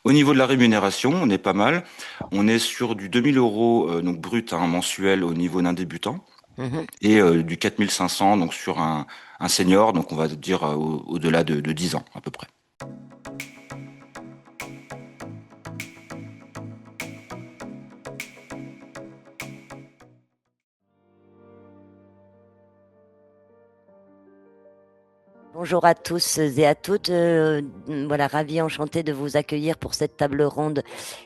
Au niveau de la rémunération, on est pas mal. On est sur du 2 000 € donc brut hein, mensuel au niveau d'un débutant Mhm. et du 4 500 donc sur un senior, donc on va dire au-delà de 10 ans à peu près. Bonjour à tous et à toutes. Voilà, ravi, enchanté de vous accueillir pour cette table ronde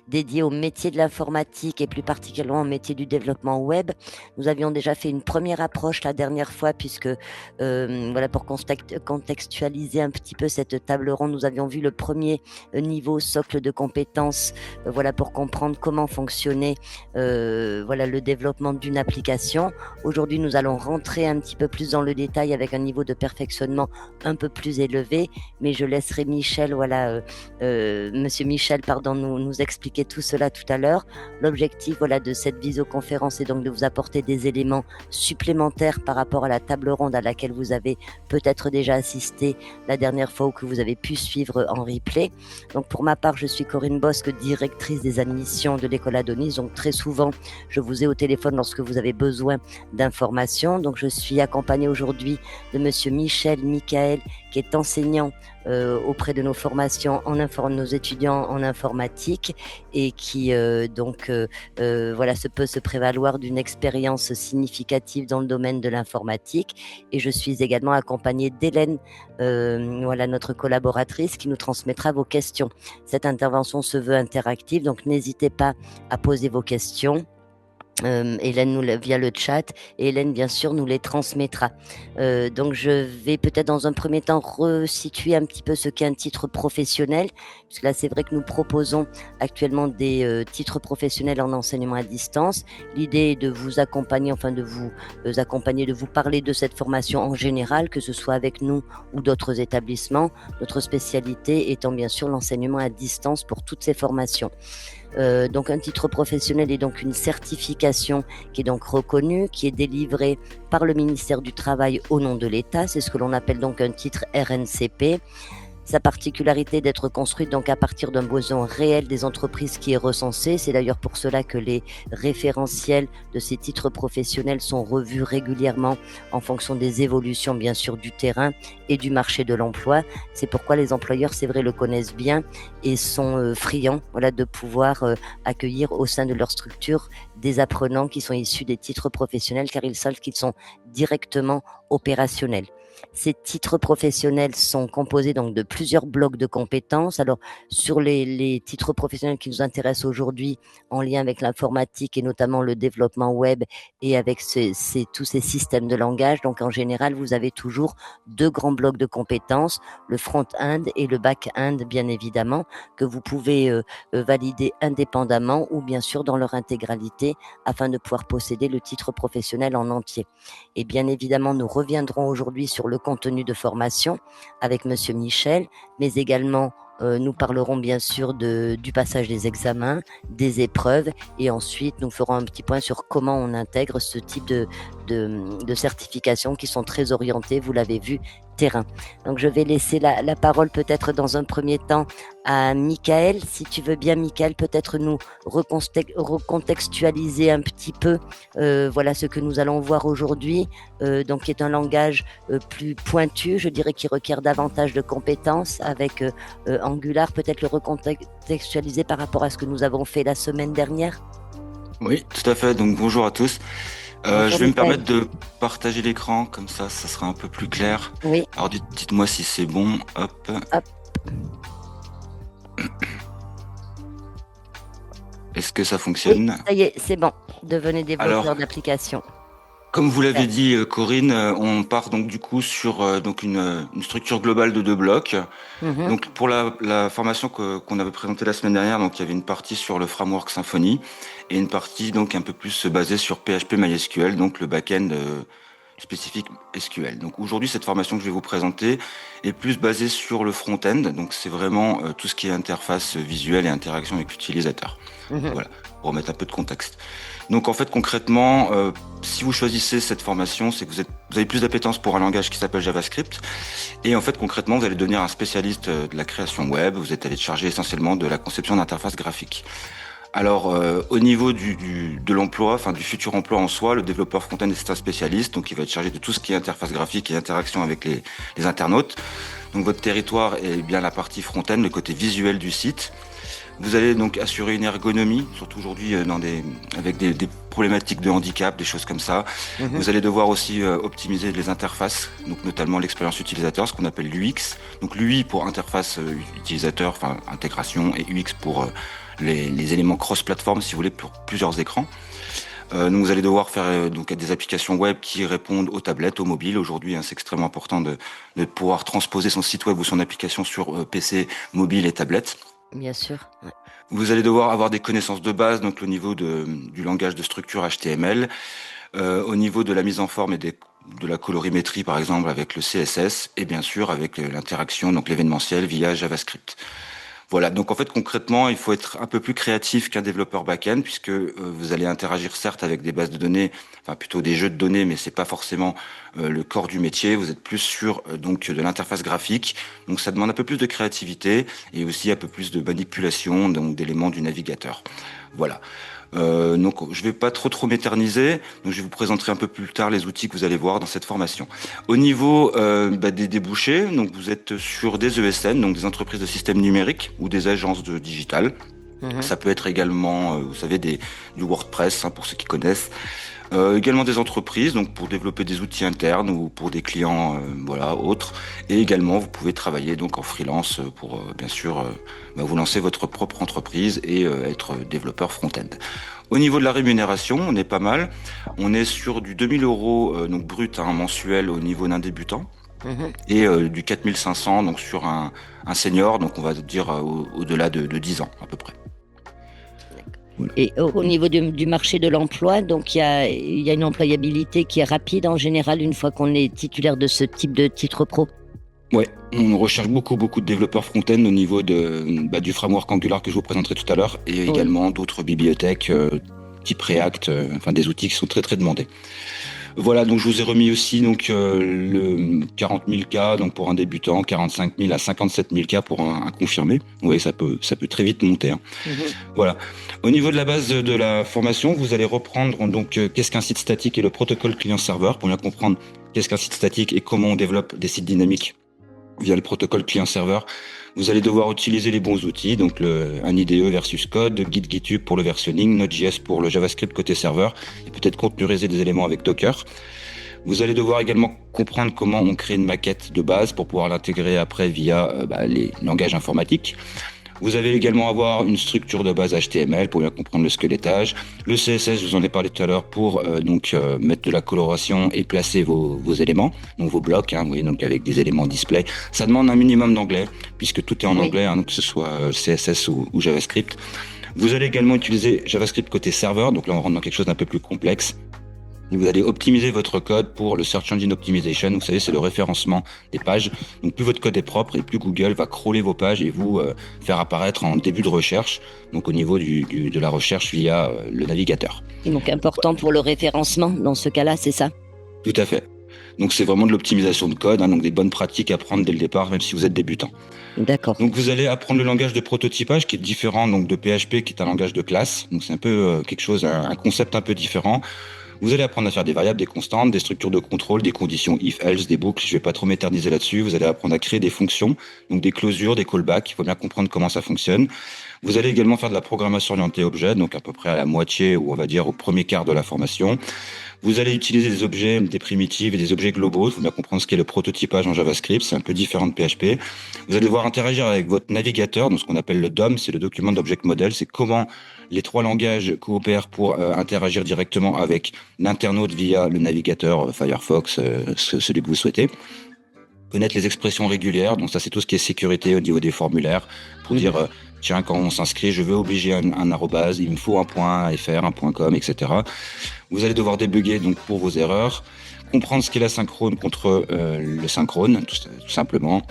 dédiée au métier de l'informatique et plus particulièrement au métier du développement web. Nous avions déjà fait une première approche la dernière fois puisque, voilà, pour contextualiser un petit peu cette table ronde, nous avions vu le premier niveau socle de compétences, voilà, pour comprendre comment fonctionnait, voilà, le développement d'une application. Aujourd'hui, nous allons rentrer un petit peu plus dans le détail avec un niveau de perfectionnement un peu plus élevé, mais je laisserai Michel, voilà, Monsieur Michel, pardon, nous expliquer tout cela tout à l'heure. L'objectif, voilà, de cette visioconférence est donc de vous apporter des éléments supplémentaires par rapport à la table ronde à laquelle vous avez peut-être déjà assisté la dernière fois ou que vous avez pu suivre en replay. Donc, pour ma part, je suis Corinne Bosque, directrice des admissions de l'école Adonis. Donc, très souvent, je vous ai au téléphone lorsque vous avez besoin d'informations. Donc, je suis accompagnée aujourd'hui de Monsieur Michael, qui est enseignant auprès de nos formations nos étudiants en informatique et qui voilà peut se prévaloir d'une expérience significative dans le domaine de l'informatique. Et je suis également accompagnée d'Hélène, voilà, notre collaboratrice, qui nous transmettra vos questions. Cette intervention se veut interactive, donc n'hésitez pas à poser vos questions. Hélène via le chat, et Hélène bien sûr nous les transmettra. Donc je vais peut-être dans un premier temps resituer un petit peu ce qu'est un titre professionnel, parce que là c'est vrai que nous proposons actuellement des titres professionnels en enseignement à distance. L'idée est de vous accompagner, enfin de vous accompagner, de vous parler de cette formation en général, que ce soit avec nous ou d'autres établissements. Notre spécialité étant bien sûr l'enseignement à distance pour toutes ces formations. Donc un titre professionnel est donc une certification qui est donc reconnue, qui est délivrée par le ministère du Travail au nom de l'État. C'est ce que l'on appelle donc un titre RNCP. Sa particularité d'être construite donc à partir d'un besoin réel des entreprises qui est recensé. C'est d'ailleurs pour cela que les référentiels de ces titres professionnels sont revus régulièrement en fonction des évolutions bien sûr du terrain et du marché de l'emploi. C'est pourquoi les employeurs, c'est vrai, le connaissent bien et sont friands, voilà, de pouvoir accueillir au sein de leur structure des apprenants qui sont issus des titres professionnels, car ils savent qu'ils sont directement opérationnels. Ces titres professionnels sont composés donc de plusieurs blocs de compétences. Alors, sur les titres professionnels qui nous intéressent aujourd'hui, en lien avec l'informatique et notamment le développement web et avec tous ces systèmes de langage, donc en général, vous avez toujours deux grands blocs de compétences, le front-end et le back-end, bien évidemment, que vous pouvez valider indépendamment ou bien sûr dans leur intégralité afin de pouvoir posséder le titre professionnel en entier. Et bien évidemment, nous reviendrons aujourd'hui sur le contenu de formation avec Monsieur Michel, mais également nous parlerons bien sûr du passage des examens, des épreuves, et ensuite nous ferons un petit point sur comment on intègre ce type de certifications qui sont très orientées, vous l'avez vu, terrain. Donc je vais laisser la parole peut-être dans un premier temps à Michael. Si tu veux bien, Michael, peut-être nous recontextualiser un petit peu voilà ce que nous allons voir aujourd'hui, donc qui est un langage plus pointu, je dirais, qui requiert davantage de compétences avec Angular, peut-être le recontextualiser par rapport à ce que nous avons fait la semaine dernière. Oui, tout à fait. Donc bonjour à tous. Bonjour Je vais me Michael. permettre de partager l'écran, comme ça sera un peu plus clair. Oui, Alors dites-moi si c'est bon. Hop. hop, Est-ce que ça oui, fonctionne? ça y est, c'est bon. Devenez Alors, développeur d'application. comme vous l'avez Super. dit, Corinne, on part donc du coup sur donc une structure globale de 2 blocs. Mhm. Donc pour la formation qu'on avait présentée la semaine dernière, donc il y avait une partie sur le framework Symfony et une partie donc un peu plus basée sur PHP MySQL, donc le back-end spécifique SQL. Donc aujourd'hui, cette formation que je vais vous présenter est plus basée sur le front-end. Donc c'est vraiment tout ce qui est interface visuelle et interaction avec l'utilisateur. Mhm. Voilà, pour remettre un peu de contexte. Donc en fait, concrètement, si vous choisissez cette formation, c'est que vous avez plus d'appétence pour un langage qui s'appelle JavaScript. Et en fait, concrètement, vous allez devenir un spécialiste de la création web. Vous êtes allé charger essentiellement de la conception d'interfaces graphiques. Alors, au niveau de l'emploi, enfin du futur emploi en soi, le développeur front-end est un spécialiste, donc il va être chargé de tout ce qui est interface graphique et interaction avec les internautes. Donc votre territoire est bien la partie front-end, le côté visuel du site. Vous allez donc assurer une ergonomie, surtout aujourd'hui avec des problématiques de handicap, des choses comme ça. Mhm. Vous allez devoir aussi optimiser les interfaces, donc notamment l'expérience utilisateur, ce qu'on appelle l'UX. Donc l'UI pour interface utilisateur, enfin intégration, et UX pour les éléments cross-platform, si vous voulez, pour plusieurs écrans. Donc vous allez devoir faire donc des applications web qui répondent aux tablettes, aux mobiles. Aujourd'hui, c'est extrêmement important de pouvoir transposer son site web ou son application sur PC, mobile et tablette. Bien sûr. Ouais. Vous allez devoir avoir des connaissances de base, donc au niveau du langage de structure HTML, au niveau de la mise en forme et de la colorimétrie, par exemple, avec le CSS, et bien sûr avec l'interaction, donc l'événementiel via JavaScript. Voilà, donc en fait concrètement, il faut être un peu plus créatif qu'un développeur back-end puisque vous allez interagir certes avec des bases de données, enfin plutôt des jeux de données, mais c'est pas forcément le corps du métier. Vous êtes plus sur donc de l'interface graphique, donc ça demande un peu plus de créativité et aussi un peu plus de manipulation donc d'éléments du navigateur. Voilà. Donc je vais pas trop m'éterniser, donc je vous présenterai un peu plus tard les outils que vous allez voir dans cette formation. Au niveau des débouchés, donc vous êtes sur des ESN, donc des entreprises de systèmes numériques ou des agences de digital. Mhm. Ça peut être également, vous savez, du WordPress, pour ceux qui connaissent. Également des entreprises, donc pour développer des outils internes ou pour des clients, voilà, autres. Et également, vous pouvez travailler donc en freelance pour, bien sûr, vous lancer votre propre entreprise et être développeur front-end. Au niveau de la rémunération, on est pas mal. On est sur du 2000 euros donc brut mensuel au niveau d'un débutant Mhm. et du 4500 donc sur un senior, donc on va dire au-delà de 10 ans à peu près. Et au niveau du marché de l'emploi, donc il y a une employabilité qui est rapide en général une fois qu'on est titulaire de ce type de titre pro. Ouais, on recherche beaucoup de développeurs front-end au niveau du framework Angular que je vous présenterai tout à l'heure et Oui. également d'autres bibliothèques type React, enfin des outils qui sont très demandés. Voilà, donc je vous ai remis aussi donc le 40 000 cas donc pour un débutant, 45 000 à 57 000 cas pour un confirmé. Vous voyez, ça peut très vite monter. Hein. Mhm. Voilà. Au niveau de la base de la formation, vous allez reprendre donc qu'est-ce qu'un site statique et le protocole client-serveur pour bien comprendre qu'est-ce qu'un site statique et comment on développe des sites dynamiques via le protocole client-serveur. Vous allez devoir utiliser les bons outils, donc un IDE versus code, Git GitHub pour le versionning, Node.js pour le JavaScript côté serveur, et peut-être conteneriser des éléments avec Docker. Vous allez devoir également comprendre comment on crée une maquette de base pour pouvoir l'intégrer après via les langages informatiques. Vous allez également avoir une structure de base HTML pour bien comprendre le squelettage. Le CSS, je vous en ai parlé tout à l'heure, pour mettre de la coloration et placer vos éléments, donc vos blocs, vous voyez, donc avec des éléments display. Ça demande un minimum d'anglais, puisque tout est en anglais, donc que ce soit CSS ou JavaScript. Vous allez également utiliser JavaScript côté serveur, donc là on rentre dans quelque chose d'un peu plus complexe. Et vous allez optimiser votre code pour le Search Engine Optimization. Vous savez, c'est le référencement des pages. Donc plus votre code est propre et plus Google va crawler vos pages et vous faire apparaître en début de recherche, donc au niveau de la recherche via le navigateur. Et donc important pour le référencement dans ce cas-là, c'est ça? Tout à fait. Donc c'est vraiment de l'optimisation de code, donc des bonnes pratiques à prendre dès le départ, même si vous êtes débutant. D'accord. Donc vous allez apprendre le langage de prototypage qui est différent donc de PHP qui est un langage de classe. Donc c'est un peu quelque chose, un concept un peu différent. Vous allez apprendre à faire des variables, des constantes, des structures de contrôle, des conditions if-else, des boucles. Je vais pas trop m'éterniser là-dessus. Vous allez apprendre à créer des fonctions, donc des closures, des callbacks. Il faut bien comprendre comment ça fonctionne. Vous allez également faire de la programmation orientée objet, donc à peu près à la moitié ou on va dire au premier quart de la formation. Vous allez utiliser des objets, des primitives et des objets globaux. Il faut bien comprendre ce qu'est le prototypage en JavaScript. C'est un peu différent de PHP. Vous allez devoir interagir avec votre navigateur, donc ce qu'on appelle le DOM, c'est le Document Object Model. C'est comment les trois langages coopèrent pour interagir directement avec l'internaute via le navigateur Firefox, celui que vous souhaitez. Connaître les expressions régulières, donc ça c'est tout ce qui est sécurité au niveau des formulaires, pour dire tiens, quand on s'inscrit, je veux obliger un arrobase, il me faut un .fr, un .com, etc. Vous allez devoir débugger donc pour vos erreurs, comprendre ce qu'est l'asynchrone contre le synchrone, tout simplement.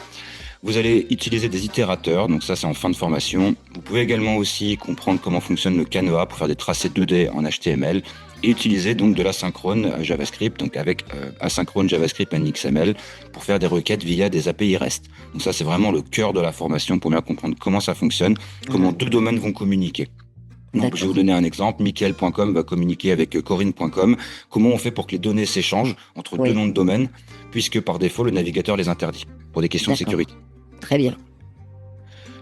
Vous allez utiliser des itérateurs, donc ça c'est en fin de formation. Vous pouvez également aussi comprendre comment fonctionne le Canoa pour faire des tracés 2D en HTML et utiliser donc de l'asynchrone JavaScript, donc avec asynchrone JavaScript and XML pour faire des requêtes via des API REST. Donc ça c'est vraiment le cœur de la formation pour bien comprendre comment ça fonctionne, comment deux domaines vont communiquer. Donc, je vais vous donner un exemple. Mickaël.com va communiquer avec Corinne.com. Comment on fait pour que les données s'échangent entre deux noms de domaine, puisque par défaut, le navigateur les interdit pour des questions de sécurité. Très bien.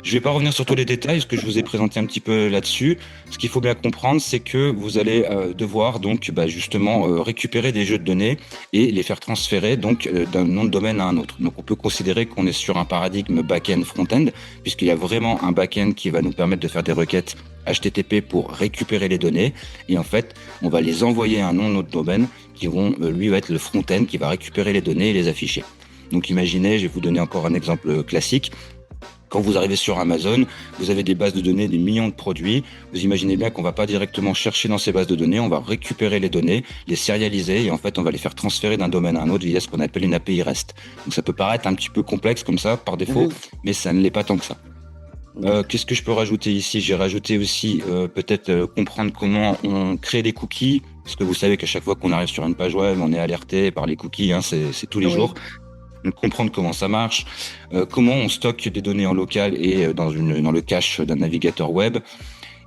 Je ne vais pas revenir sur tous les détails, parce que je vous ai présenté un petit peu là-dessus. Ce qu'il faut bien comprendre, c'est que vous allez devoir donc justement récupérer des jeux de données et les faire transférer donc d'un nom de domaine à un autre. Donc on peut considérer qu'on est sur un paradigme back-end front-end, puisqu'il y a vraiment un back-end qui va nous permettre de faire des requêtes HTTP pour récupérer les données. Et en fait, on va les envoyer à un nom de notre domaine qui vont, lui, va être le front-end qui va récupérer les données et les afficher. Donc imaginez, je vais vous donner encore un exemple classique. Quand vous arrivez sur Amazon, vous avez des bases de données, des millions de produits. Vous imaginez bien qu'on ne va pas directement chercher dans ces bases de données, on va récupérer les données, les sérialiser et en fait on va les faire transférer d'un domaine à un autre via ce qu'on appelle une API REST. Donc ça peut paraître un petit peu complexe comme ça par défaut, mais ça ne l'est pas tant que ça. Qu'est-ce que je peux rajouter ici? J'ai rajouté aussi peut-être comprendre comment on crée des cookies, parce que vous savez qu'à chaque fois qu'on arrive sur une page web, on est alerté par les cookies, c'est tous les jours. Donc, comprendre comment ça marche, comment on stocke des données en local et dans le cache d'un navigateur web.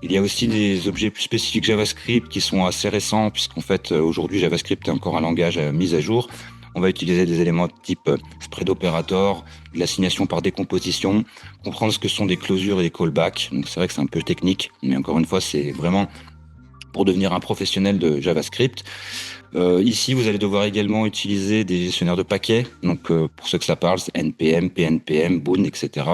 Il y a aussi des objets plus spécifiques JavaScript qui sont assez récents, puisqu'en fait aujourd'hui JavaScript est encore un langage mis à jour. On va utiliser des éléments type spread operator, de l'assignation par décomposition, comprendre ce que sont des closures et des callbacks. Donc c'est vrai que c'est un peu technique, mais encore une fois c'est vraiment pour devenir un professionnel de JavaScript. Ici, vous allez devoir également utiliser des gestionnaires de paquets. Donc, pour ceux que ça parle, c'est NPM, PNPM, Boon, etc.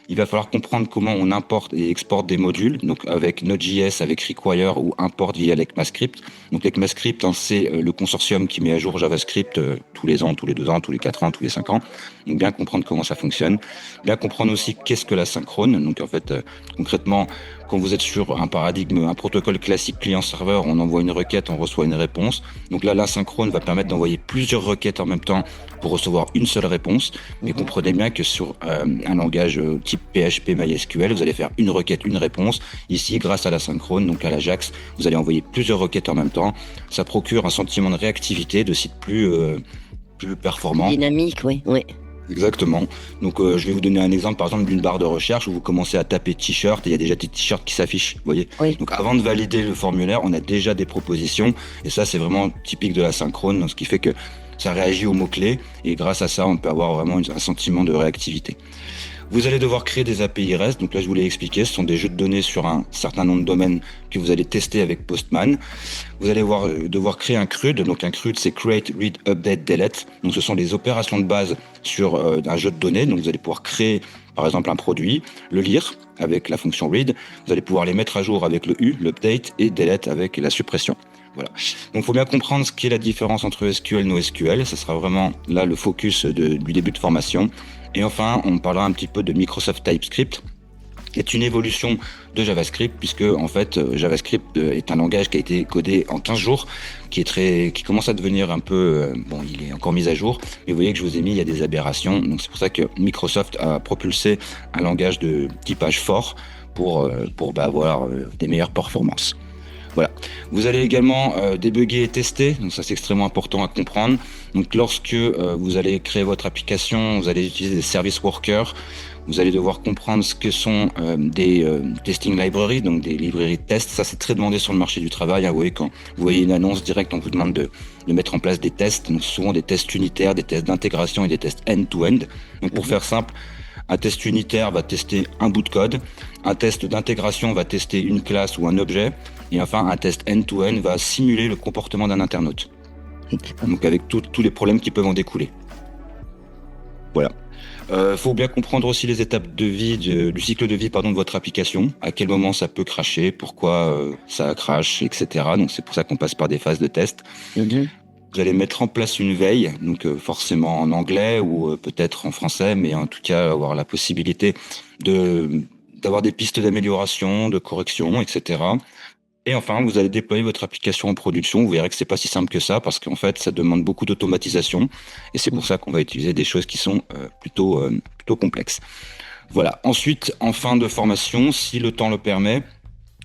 Il va falloir comprendre comment on importe et exporte des modules, donc avec Node.js, avec Require ou import via l'ECMAScript. Donc l'ECMAScript, c'est le consortium qui met à jour JavaScript tous les ans, tous les 2 ans, tous les 4 ans, tous les 5 ans. Donc bien comprendre comment ça fonctionne. Bien comprendre aussi qu'est-ce que l'asynchrone. Donc en fait, concrètement, quand vous êtes sur un paradigme, un protocole classique client-serveur, on envoie une requête, on reçoit une réponse. Donc là, l'asynchrone va permettre d'envoyer plusieurs requêtes en même temps pour recevoir une seule réponse. Mais comprenez bien que sur un langage type PHP MySQL, vous allez faire une requête, une réponse. Ici, grâce à l'asynchrone, donc à l'Ajax, vous allez envoyer plusieurs requêtes en même temps. Ça procure un sentiment de réactivité, de site plus performant. Dynamique, oui. Exactement. Donc, je vais vous donner un exemple, par exemple, d'une barre de recherche où vous commencez à taper t-shirt et il y a déjà des t-shirts qui s'affichent, vous voyez. Donc, avant de valider le formulaire, on a déjà des propositions et ça, c'est vraiment typique de l'asynchrone, ce qui fait que ça réagit aux mots-clés et grâce à ça, on peut avoir vraiment un sentiment de réactivité. Vous allez devoir créer des API REST. Donc là, je vous l'ai expliqué, ce sont des jeux de données sur un certain nombre de domaines que vous allez tester avec Postman. Vous allez devoir créer un CRUD. Donc un CRUD, c'est Create, Read, Update, Delete. Donc ce sont les opérations de base sur un jeu de données. Donc vous allez pouvoir créer, par exemple, un produit, le lire avec la fonction read. Vous allez pouvoir les mettre à jour avec le U, l'update, et delete avec la suppression. Voilà. Donc, il faut bien comprendre ce qu'est la différence entre SQL et NoSQL. Ça sera vraiment là le focus du début de formation. Et enfin, on parlera un petit peu de Microsoft TypeScript, qui est une évolution de JavaScript, puisque en fait, JavaScript est un langage qui a été codé en 15 jours, qui commence à devenir un peu, il est encore mis à jour, mais vous voyez que je vous ai mis, il y a des aberrations. Donc, c'est pour ça que Microsoft a propulsé un langage de typage fort pour avoir des meilleures performances. Voilà. Vous allez également débugger et tester, donc ça c'est extrêmement important à comprendre. Donc lorsque vous allez créer votre application, vous allez utiliser des service workers, vous allez devoir comprendre ce que sont des testing libraries, donc des librairies de tests. Ça c'est très demandé sur le marché du travail. Vous voyez, quand vous voyez une annonce directe, on vous demande de mettre en place des tests, donc souvent des tests unitaires, des tests d'intégration et des tests end-to-end. Donc pour faire simple, un test unitaire va tester un bout de code, un test d'intégration va tester une classe ou un objet, et enfin un test end-to-end va simuler le comportement d'un internaute. Donc avec tous les problèmes qui peuvent en découler. Voilà. Faut bien comprendre aussi les étapes de vie, du cycle de vie de votre application, à quel moment ça peut crasher, pourquoi ça crache, etc. Donc c'est pour ça qu'on passe par des phases de test. Vous allez mettre en place une veille, donc forcément en anglais ou peut-être en français, mais en tout cas avoir la possibilité d'avoir des pistes d'amélioration, de correction, etc. Et enfin, vous allez déployer votre application en production. Vous verrez que c'est pas si simple que ça parce qu'en fait, ça demande beaucoup d'automatisation et c'est pour ça qu'on va utiliser des choses qui sont plutôt complexes. Voilà. Ensuite, en fin de formation, si le temps le permet,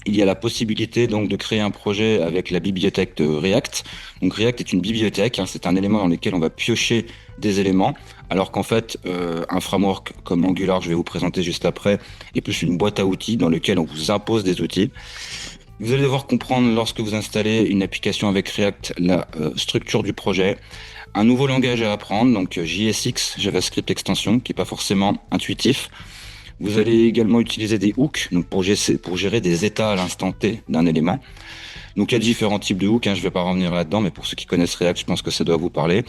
il y a la possibilité donc de créer un projet avec la bibliothèque de React. Donc React est une bibliothèque, c'est un élément dans lequel on va piocher des éléments, alors qu'en fait un framework comme Angular, je vais vous présenter juste après, est plus une boîte à outils dans lequel on vous impose des outils. Vous allez devoir comprendre lorsque vous installez une application avec React la structure du projet, un nouveau langage à apprendre, donc JSX, JavaScript Extension, qui n'est pas forcément intuitif. Vous allez également utiliser des hooks donc pour gérer des états à l'instant T d'un élément. Donc il y a différents types de hooks, je ne vais pas revenir là-dedans, mais pour ceux qui connaissent React, je pense que ça doit vous parler.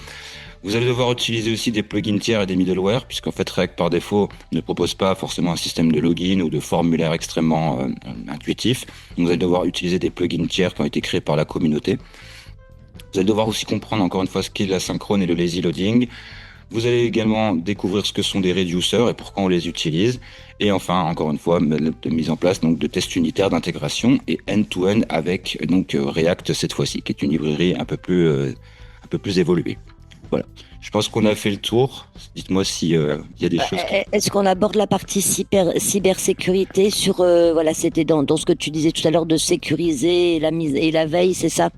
Vous allez devoir utiliser aussi des plugins tiers et des middleware, puisqu'en fait React par défaut ne propose pas forcément un système de login ou de formulaire extrêmement intuitif. Donc, vous allez devoir utiliser des plugins tiers qui ont été créés par la communauté. Vous allez devoir aussi comprendre encore une fois ce qu'est l'asynchrone et le lazy loading. Vous allez également découvrir ce que sont des reducers et pourquoi on les utilise. Et enfin, encore une fois, de mise en place donc, de tests unitaires d'intégration et end-to-end avec donc, React cette fois-ci, qui est une librairie un peu plus évoluée. Voilà. Je pense qu'on a fait le tour. Dites-moi s'il y a des choses. Est-ce qu'on aborde la partie cybersécurité sur, voilà, c'était dans ce que tu disais tout à l'heure de sécuriser la mise et la veille, c'est ça?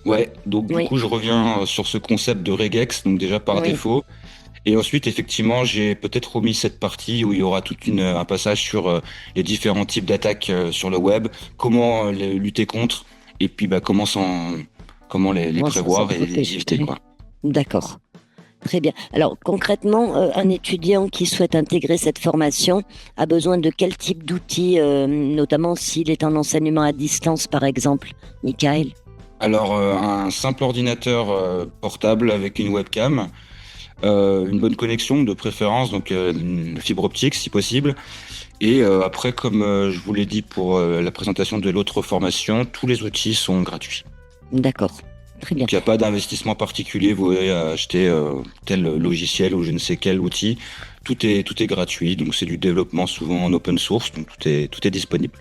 Ouais, donc du coup, je reviens sur ce concept de regex, donc déjà par défaut. Et ensuite, effectivement, j'ai peut-être omis cette partie où il y aura tout un passage sur les différents types d'attaques sur le web, comment les lutter contre, et puis comment les prévoir et les éviter, quoi. D'accord. Très bien. Alors concrètement, un étudiant qui souhaite intégrer cette formation a besoin de quel type d'outils, notamment s'il est en enseignement à distance, par exemple, Michael? Alors, un simple ordinateur portable avec une webcam, une bonne connexion de préférence, donc une fibre optique si possible. Et après, comme je vous l'ai dit pour la présentation de l'autre formation, tous les outils sont gratuits. D'accord, très bien. Donc il n'y a pas d'investissement particulier, vous pouvez acheter tel logiciel ou je ne sais quel outil. Tout est gratuit, donc c'est du développement souvent en open source, donc tout est disponible.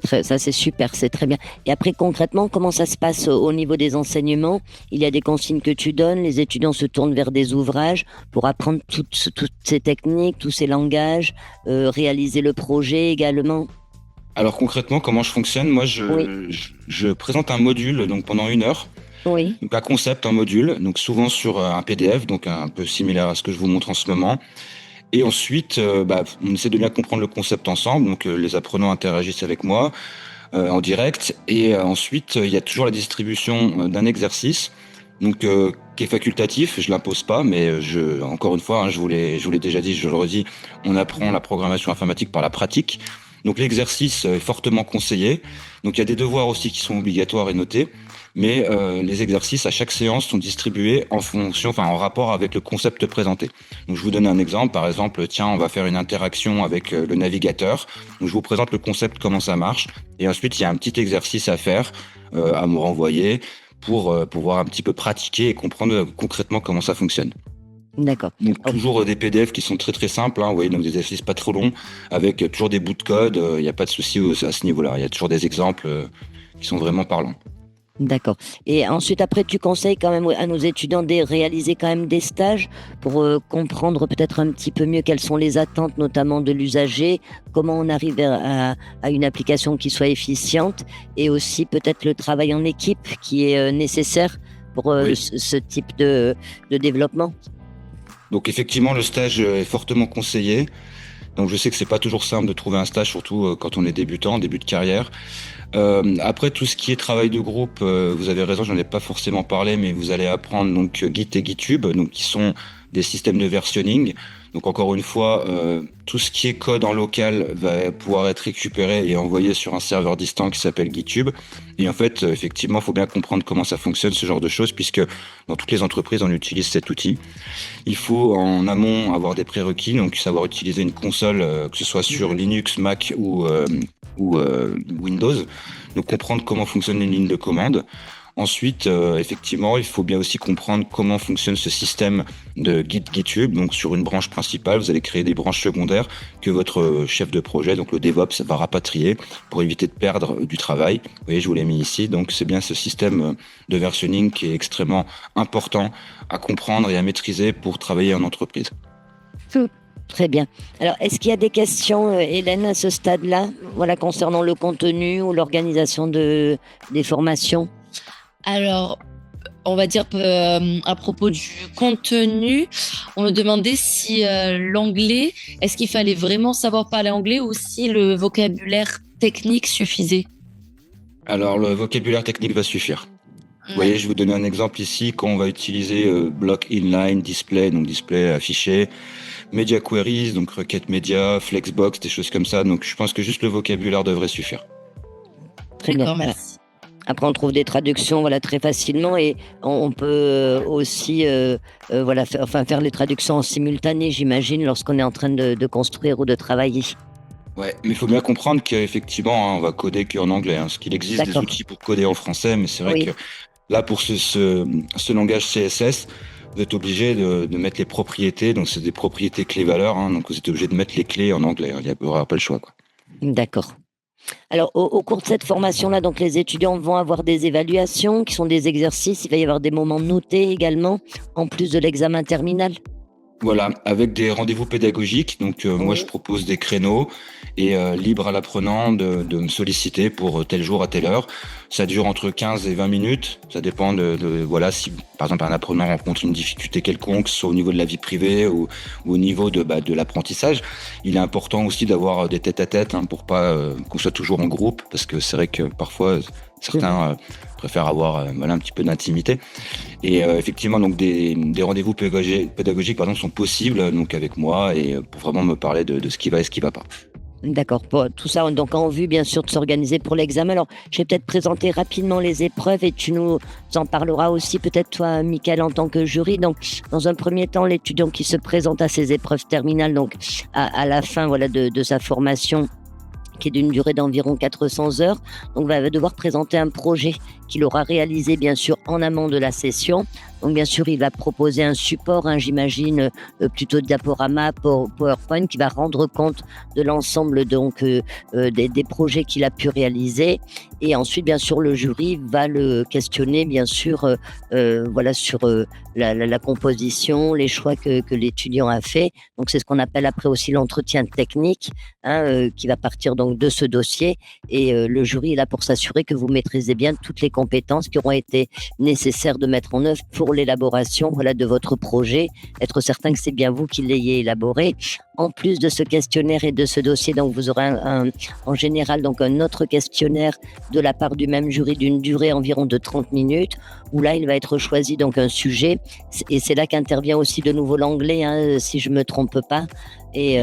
Ça, c'est super, c'est très bien. Et après, concrètement, comment ça se passe au niveau des enseignements? Il y a des consignes que tu donnes, les étudiants se tournent vers des ouvrages pour apprendre toutes ces techniques, tous ces langages, réaliser le projet également. Alors concrètement, comment je fonctionne? Moi, je présente un module donc pendant 1 heure. Oui. Donc un concept, un module, donc souvent sur un PDF, donc un peu similaire à ce que je vous montre en ce moment. Et ensuite, on essaie de bien comprendre le concept ensemble. Donc, les apprenants interagissent avec moi en direct. Et ensuite, il y a toujours la distribution d'un exercice, donc qui est facultatif. Je l'impose pas, mais encore une fois, je vous l'ai déjà dit, je le redis, on apprend la programmation informatique par la pratique. Donc, l'exercice est fortement conseillé. Donc, il y a des devoirs aussi qui sont obligatoires et notés. Mais les exercices à chaque séance sont distribués en rapport avec le concept présenté. Donc je vous donne un exemple, par exemple, tiens, on va faire une interaction avec le navigateur. Donc je vous présente le concept, comment ça marche, et ensuite il y a un petit exercice à faire, à me renvoyer pour pouvoir un petit peu pratiquer et comprendre concrètement comment ça fonctionne. D'accord. Donc toujours des PDF qui sont très très simples, vous voyez, donc des exercices pas trop longs, avec toujours des bouts de code, il n'y a pas de souci à ce niveau-là, il y a toujours des exemples qui sont vraiment parlants. D'accord. Et ensuite, après, tu conseilles quand même à nos étudiants de réaliser quand même des stages pour comprendre peut-être un petit peu mieux quelles sont les attentes, notamment de l'usager, comment on arrive à une application qui soit efficiente et aussi peut-être le travail en équipe qui est nécessaire pour ce type de développement. Donc effectivement, le stage est fortement conseillé. Donc je sais que c'est pas toujours simple de trouver un stage, surtout quand on est débutant, début de carrière. Après, tout ce qui est travail de groupe, vous avez raison, j'en ai pas forcément parlé, mais vous allez apprendre donc Git et GitHub, donc qui sont des systèmes de versionning. Donc encore une fois, tout ce qui est code en local va pouvoir être récupéré et envoyé sur un serveur distant qui s'appelle GitHub. Et en fait, effectivement, il faut bien comprendre comment ça fonctionne, ce genre de choses, puisque dans toutes les entreprises, on utilise cet outil. Il faut en amont avoir des prérequis, donc savoir utiliser une console, que ce soit sur Linux, Mac ou Windows. Donc comprendre comment fonctionne une ligne de commande. Ensuite, effectivement, il faut bien aussi comprendre comment fonctionne ce système de GitHub. Donc, sur une branche principale, vous allez créer des branches secondaires que votre chef de projet, donc le DevOps, va rapatrier pour éviter de perdre du travail. Vous voyez, je vous l'ai mis ici. Donc, c'est bien ce système de versionning qui est extrêmement important à comprendre et à maîtriser pour travailler en entreprise. Très bien. Alors, est-ce qu'il y a des questions, Hélène, à ce stade-là, voilà, concernant le contenu ou l'organisation des formations? Alors, on va dire à propos du contenu, on me demandait si l'anglais, est-ce qu'il fallait vraiment savoir parler anglais ou si le vocabulaire technique suffisait? Alors, le vocabulaire technique va suffire. Vous voyez, je vais vous donner un exemple ici. Quand on va utiliser block inline, display, donc display affiché, media queries, donc requête média, flexbox, des choses comme ça. Donc, je pense que juste le vocabulaire devrait suffire. Très bien. Merci. Après, on trouve des traductions, voilà, très facilement, et on peut aussi, voilà, faire les traductions en simultané, j'imagine, lorsqu'on est en train de construire ou de travailler. Ouais, mais il faut bien comprendre qu'effectivement, on va coder qu'en anglais. Parce qu'il existe des outils pour coder en français, mais c'est vrai que là, pour ce langage CSS, vous êtes obligé de mettre les propriétés. Donc, c'est des propriétés clés-valeurs. Donc, vous êtes obligé de mettre les clés en anglais. Il n'y aura pas le choix, quoi. D'accord. Alors, au cours de cette formation-là, donc les étudiants vont avoir des évaluations qui sont des exercices. Il va y avoir des moments notés également, en plus de l'examen terminal. Voilà, avec des rendez-vous pédagogiques. Donc, moi, je propose des créneaux et libre à l'apprenant de me solliciter pour tel jour à telle heure. Ça dure entre 15 et 20 minutes. Ça dépend voilà, si par exemple un apprenant rencontre une difficulté quelconque, soit au niveau de la vie privée ou au niveau de l'apprentissage. Il est important aussi d'avoir des tête-à-tête pour pas qu'on soit toujours en groupe, parce que c'est vrai que parfois certains préfèrent avoir un petit peu d'intimité. Et effectivement, donc des rendez-vous pédagogiques sont possibles donc avec moi et pour vraiment me parler de ce qui va et ce qui va pas. D'accord. Bon, tout ça donc en vue bien sûr de s'organiser pour l'examen. Alors, je vais peut-être présenter rapidement les épreuves et tu nous en parleras aussi peut-être toi, Mickaël, en tant que jury. Donc, dans un premier temps, l'étudiant qui se présente à ces épreuves terminales, donc à la fin voilà de sa formation, qui est d'une durée d'environ 400 heures, donc va devoir présenter un projet qu'il aura réalisé bien sûr en amont de la session. Donc bien sûr, il va proposer un support, j'imagine plutôt diaporama, PowerPoint, qui va rendre compte de l'ensemble donc des projets qu'il a pu réaliser. Et ensuite, bien sûr, le jury va le questionner, bien sûr, voilà, sur la composition, les choix que l'étudiant a fait. Donc c'est ce qu'on appelle après aussi l'entretien technique, qui va partir donc de ce dossier. Et le jury est là pour s'assurer que vous maîtrisez bien toutes les compétences qui auront été nécessaires de mettre en œuvre pour l'élaboration voilà, de votre projet, être certain que c'est bien vous qui l'ayez élaboré. En plus de ce questionnaire et de ce dossier, donc vous aurez en général donc un autre questionnaire de la part du même jury d'une durée environ de 30 minutes, où là il va être choisi donc un sujet, et c'est là qu'intervient aussi de nouveau l'anglais, si je me trompe pas. Et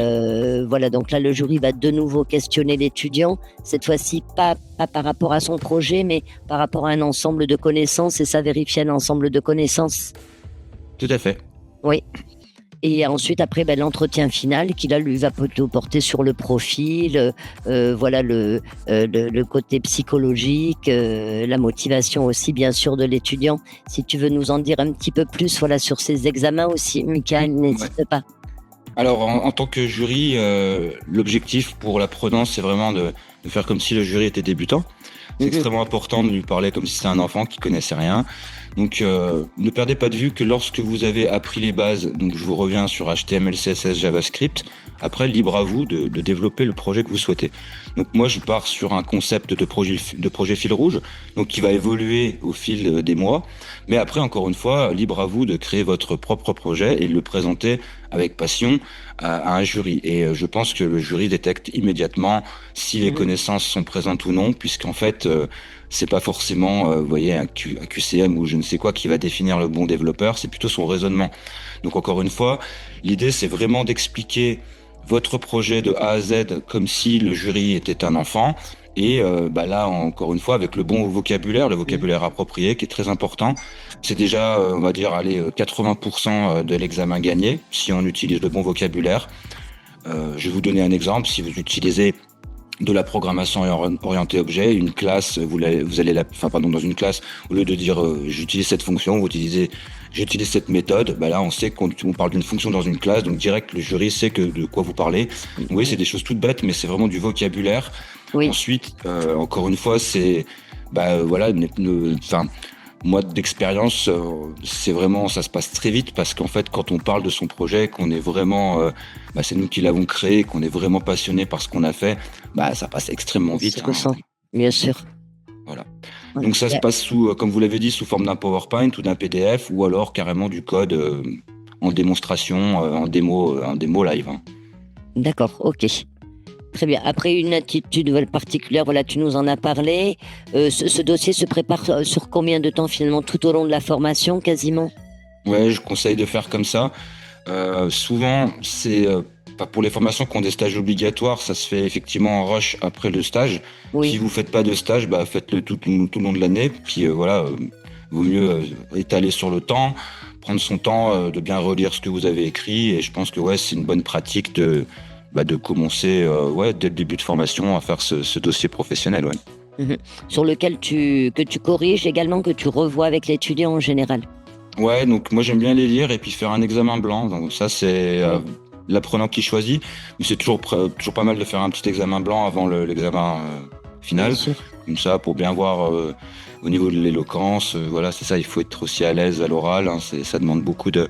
voilà, donc là le jury va de nouveau questionner l'étudiant, cette fois-ci pas par rapport à son projet, mais par rapport à un ensemble de connaissances, et ça vérifie un ensemble de connaissances. Tout à fait. Oui. Et ensuite, après, l'entretien final qui, là, lui, va plutôt porter sur le profil, voilà, le côté psychologique, la motivation aussi, bien sûr, de l'étudiant. Si tu veux nous en dire un petit peu plus, voilà, sur ces examens aussi, Mickaël, n'hésite pas. Alors, en tant que jury, l'objectif pour l'apprenant, c'est vraiment de faire comme si le jury était débutant. C'est extrêmement important de lui parler comme si c'était un enfant qui connaissait rien. Donc, ne perdez pas de vue que lorsque vous avez appris les bases, donc je vous reviens sur HTML, CSS, JavaScript, après, libre à vous de développer le projet que vous souhaitez. Donc, moi, je pars sur un concept de projet fil rouge, donc qui va évoluer au fil des mois. Mais après, encore une fois, libre à vous de créer votre propre projet et de le présenter avec passion à un jury. Et je pense que le jury détecte immédiatement si les connaissances sont présentes ou non, puisqu'en fait, c'est pas forcément, vous voyez, un QCM ou je ne sais quoi qui va définir le bon développeur, c'est plutôt son raisonnement. Donc encore une fois, l'idée c'est vraiment d'expliquer votre projet de A à Z comme si le jury était un enfant. Et là, encore une fois, avec le bon vocabulaire, le vocabulaire approprié, qui est très important, c'est déjà, on va dire, 80% de l'examen gagné, si on utilise le bon vocabulaire. Je vais vous donner un exemple. Si vous utilisez de la programmation orientée objet. Une classe, vous allez dans une classe, au lieu de dire j'utilise cette fonction, vous utilisez j'utilise cette méthode. Bah là, on sait qu'on parle d'une fonction dans une classe, donc direct le jury sait de quoi vous parlez. Oui, c'est des choses toutes bêtes, mais c'est vraiment du vocabulaire. Oui, Ensuite, encore une fois, c'est voilà, moi d'expérience, c'est vraiment ça se passe très vite parce qu'en fait, quand on parle de son projet, qu'on est vraiment, c'est nous qui l'avons créé, qu'on est vraiment passionné par ce qu'on a fait, ça passe extrêmement vite. se ressent, bien sûr. Voilà. Ouais. Donc ça se passe sous, comme vous l'avez dit, sous forme d'un PowerPoint ou d'un PDF ou alors carrément du code en démonstration, en démo live. Hein. D'accord, ok. Très bien. Après une attitude particulière, voilà, tu nous en as parlé. Ce dossier se prépare sur combien de temps finalement tout au long de la formation, quasiment? Ouais, je conseille de faire comme ça. Souvent, c'est pour les formations qui ont des stages obligatoires, ça se fait effectivement en rush après le stage. Si Oui, vous faites pas de stage, faites-le tout le long de l'année. Puis vaut mieux étaler sur le temps, prendre son temps de bien relire ce que vous avez écrit. Et je pense que c'est une bonne pratique de commencer dès le début de formation à faire ce dossier professionnel. Ouais. mhm. Sur lequel que tu corriges également, que tu revois avec l'étudiant en général. Ouais, donc moi j'aime bien les lire et puis faire un examen blanc. Donc ça c'est l'apprenant qui choisit, mais c'est toujours pas mal de faire un petit examen blanc avant l'examen final. Bien sûr. Comme ça pour bien voir au niveau de l'éloquence. Voilà, c'est ça, il faut être aussi à l'aise à l'oral. Hein, ça demande beaucoup de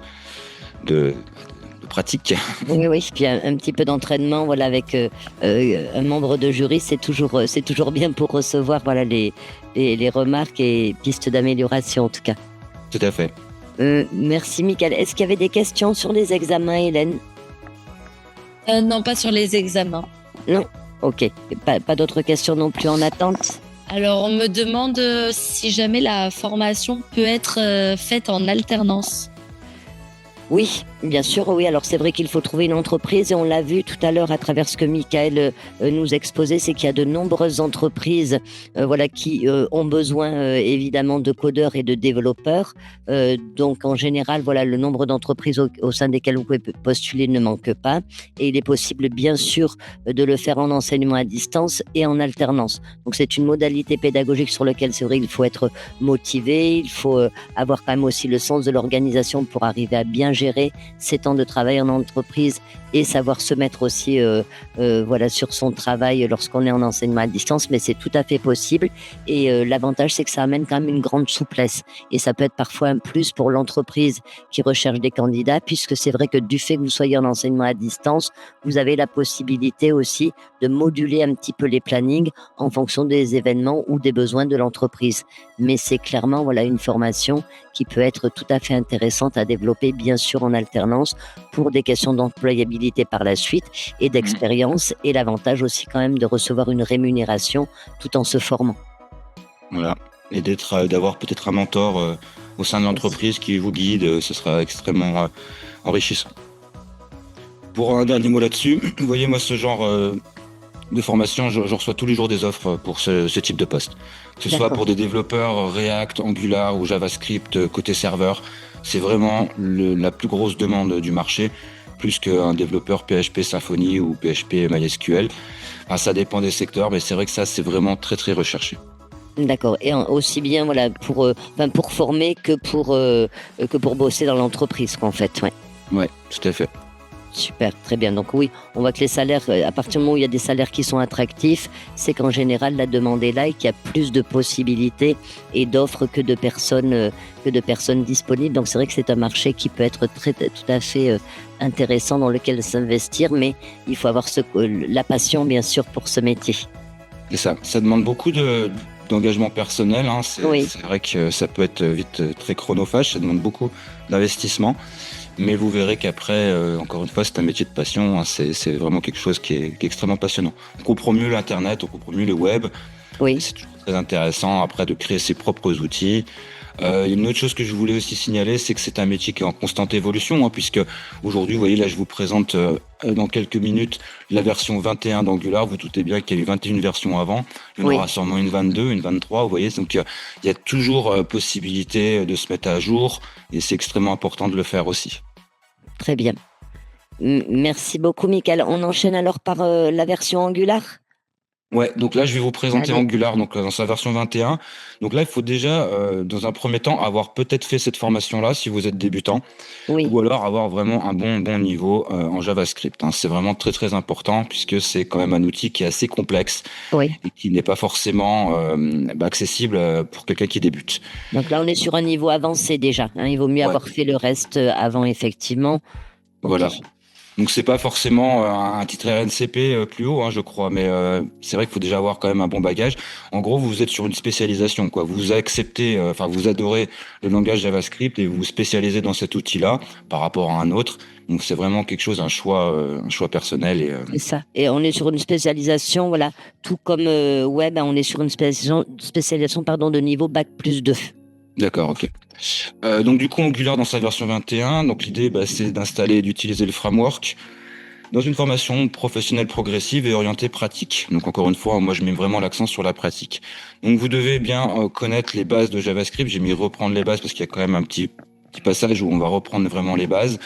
pratique. Oui, oui. Puis un petit peu d'entraînement, voilà, avec un membre de jury, c'est toujours bien pour recevoir, voilà, les remarques et pistes d'amélioration en tout cas. Tout à fait. Merci, Mickaël. Est-ce qu'il y avait des questions sur les examens, Hélène? Non, pas sur les examens. Non? Ok. Pas d'autres questions non plus en attente? Alors, on me demande si jamais la formation peut être faite en alternance. Oui, bien sûr, oui. Alors c'est vrai qu'il faut trouver une entreprise et on l'a vu tout à l'heure à travers ce que Mickaël nous exposait, c'est qu'il y a de nombreuses entreprises voilà, qui ont besoin évidemment de codeurs et de développeurs. Donc en général, voilà, le nombre d'entreprises au sein desquelles vous pouvez postuler ne manque pas. Et il est possible bien sûr de le faire en enseignement à distance et en alternance. Donc c'est une modalité pédagogique sur laquelle c'est vrai il faut être motivé, il faut avoir quand même aussi le sens de l'organisation pour arriver à bien gérer ses temps de travail en entreprise et savoir se mettre aussi voilà, sur son travail lorsqu'on est en enseignement à distance, mais c'est tout à fait possible et l'avantage c'est que ça amène quand même une grande souplesse et ça peut être parfois un plus pour l'entreprise qui recherche des candidats puisque c'est vrai que du fait que vous soyez en enseignement à distance, vous avez la possibilité aussi de moduler un petit peu les plannings en fonction des événements ou des besoins de l'entreprise. Mais c'est clairement voilà, une formation qui peut être tout à fait intéressante à développer, bien sûr en alternance, pour des questions d'employabilité par la suite et d'expérience, et l'avantage aussi quand même de recevoir une rémunération tout en se formant. Voilà. Et d'avoir peut-être un mentor au sein de l'entreprise qui vous guide, ce sera extrêmement enrichissant. Pour un dernier mot là-dessus, vous voyez, moi, ce genre de formation, je reçois tous les jours des offres pour ce type de poste. Que ce soit pour des développeurs React, Angular ou JavaScript côté serveur, c'est vraiment la plus grosse demande du marché, plus qu'un développeur PHP Symfony ou PHP MySQL. Enfin, ça dépend des secteurs, mais c'est vrai que ça, c'est vraiment très, très recherché. D'accord. Et aussi bien voilà, pour former que pour bosser dans l'entreprise, quoi, en fait. Ouais. Ouais, tout à fait. Super, très bien. Donc oui, on voit que les salaires, à partir du moment où il y a des salaires qui sont attractifs, c'est qu'en général, la demande est là et qu'il y a plus de possibilités et d'offres que de personnes disponibles. Donc c'est vrai que c'est un marché qui peut être tout à fait intéressant dans lequel s'investir, mais il faut avoir la passion, bien sûr, pour ce métier. Et ça demande beaucoup d'engagement personnel. Hein. Oui. C'est vrai que ça peut être vite très chronophage, ça demande beaucoup d'investissement. Mais vous verrez qu'après, encore une fois, c'est un métier de passion. Hein, c'est vraiment quelque chose qui est extrêmement passionnant. On comprend mieux l'Internet, on comprend mieux le web. Oui. C'est toujours très intéressant après de créer ses propres outils. Une autre chose que je voulais aussi signaler, c'est que c'est un métier qui est en constante évolution, hein, puisque aujourd'hui, vous voyez, là, je vous présente dans quelques minutes la version 21 d'Angular. Vous doutez bien qu'il y a eu 21 versions avant. Il y en aura sûrement une 22, une 23, vous voyez. Donc, il y a toujours possibilité de se mettre à jour et c'est extrêmement important de le faire aussi. Très bien. Merci beaucoup, Mickaël. On enchaîne alors par la version Angular. Ouais, donc là, je vais vous présenter Allez. Angular donc, dans sa version 21. Donc là, il faut déjà, dans un premier temps, avoir peut-être fait cette formation-là si vous êtes débutant, Oui, ou alors avoir vraiment un bon niveau en JavaScript, hein. C'est vraiment très très important puisque c'est quand même un outil qui est assez complexe oui. et qui n'est pas forcément accessible pour quelqu'un qui débute. Donc là, on est sur un niveau avancé déjà, hein. Il vaut mieux Ouais, avoir fait le reste avant, effectivement. Ok. voilà. Donc c'est pas forcément un titre RNCP plus haut, hein, je crois, mais c'est vrai qu'il faut déjà avoir quand même un bon bagage. En gros, vous êtes sur une spécialisation, quoi. Vous acceptez, enfin vous adorez le langage JavaScript et vous vous spécialisez dans cet outil-là par rapport à un autre. Donc c'est vraiment quelque chose, un choix personnel et C'est ça. Et on est sur une spécialisation, voilà, tout comme web, hein, on est sur une spécialisation pardon, de niveau bac+2. d'accord, ok. Donc du coup, Angular dans sa version 21, donc l'idée, c'est d'installer et d'utiliser le framework dans une formation professionnelle progressive et orientée pratique. Donc encore une fois, moi je mets vraiment l'accent sur la pratique. Donc vous devez bien connaître les bases de JavaScript. J'ai mis reprendre les bases parce qu'il y a quand même un petit passage où on va reprendre vraiment les bases.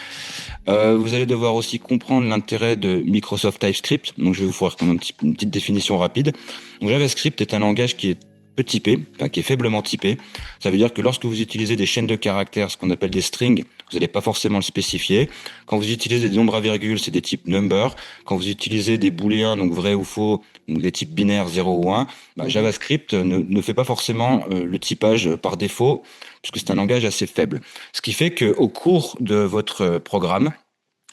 Vous allez devoir aussi comprendre l'intérêt de Microsoft TypeScript. Donc je vais vous faire comme une petite définition rapide. Donc JavaScript est un langage qui est peu typé, enfin, qui est faiblement typé. Ça veut dire que lorsque vous utilisez des chaînes de caractères, ce qu'on appelle des strings, vous n'allez pas forcément le spécifier. Quand vous utilisez des nombres à virgule, c'est des types number. Quand vous utilisez des booléens, donc vrai ou faux, donc des types binaires 0 ou 1, Mhm. JavaScript ne fait pas forcément le typage par défaut, puisque c'est un langage assez faible. Ce qui fait qu'au cours de votre programme,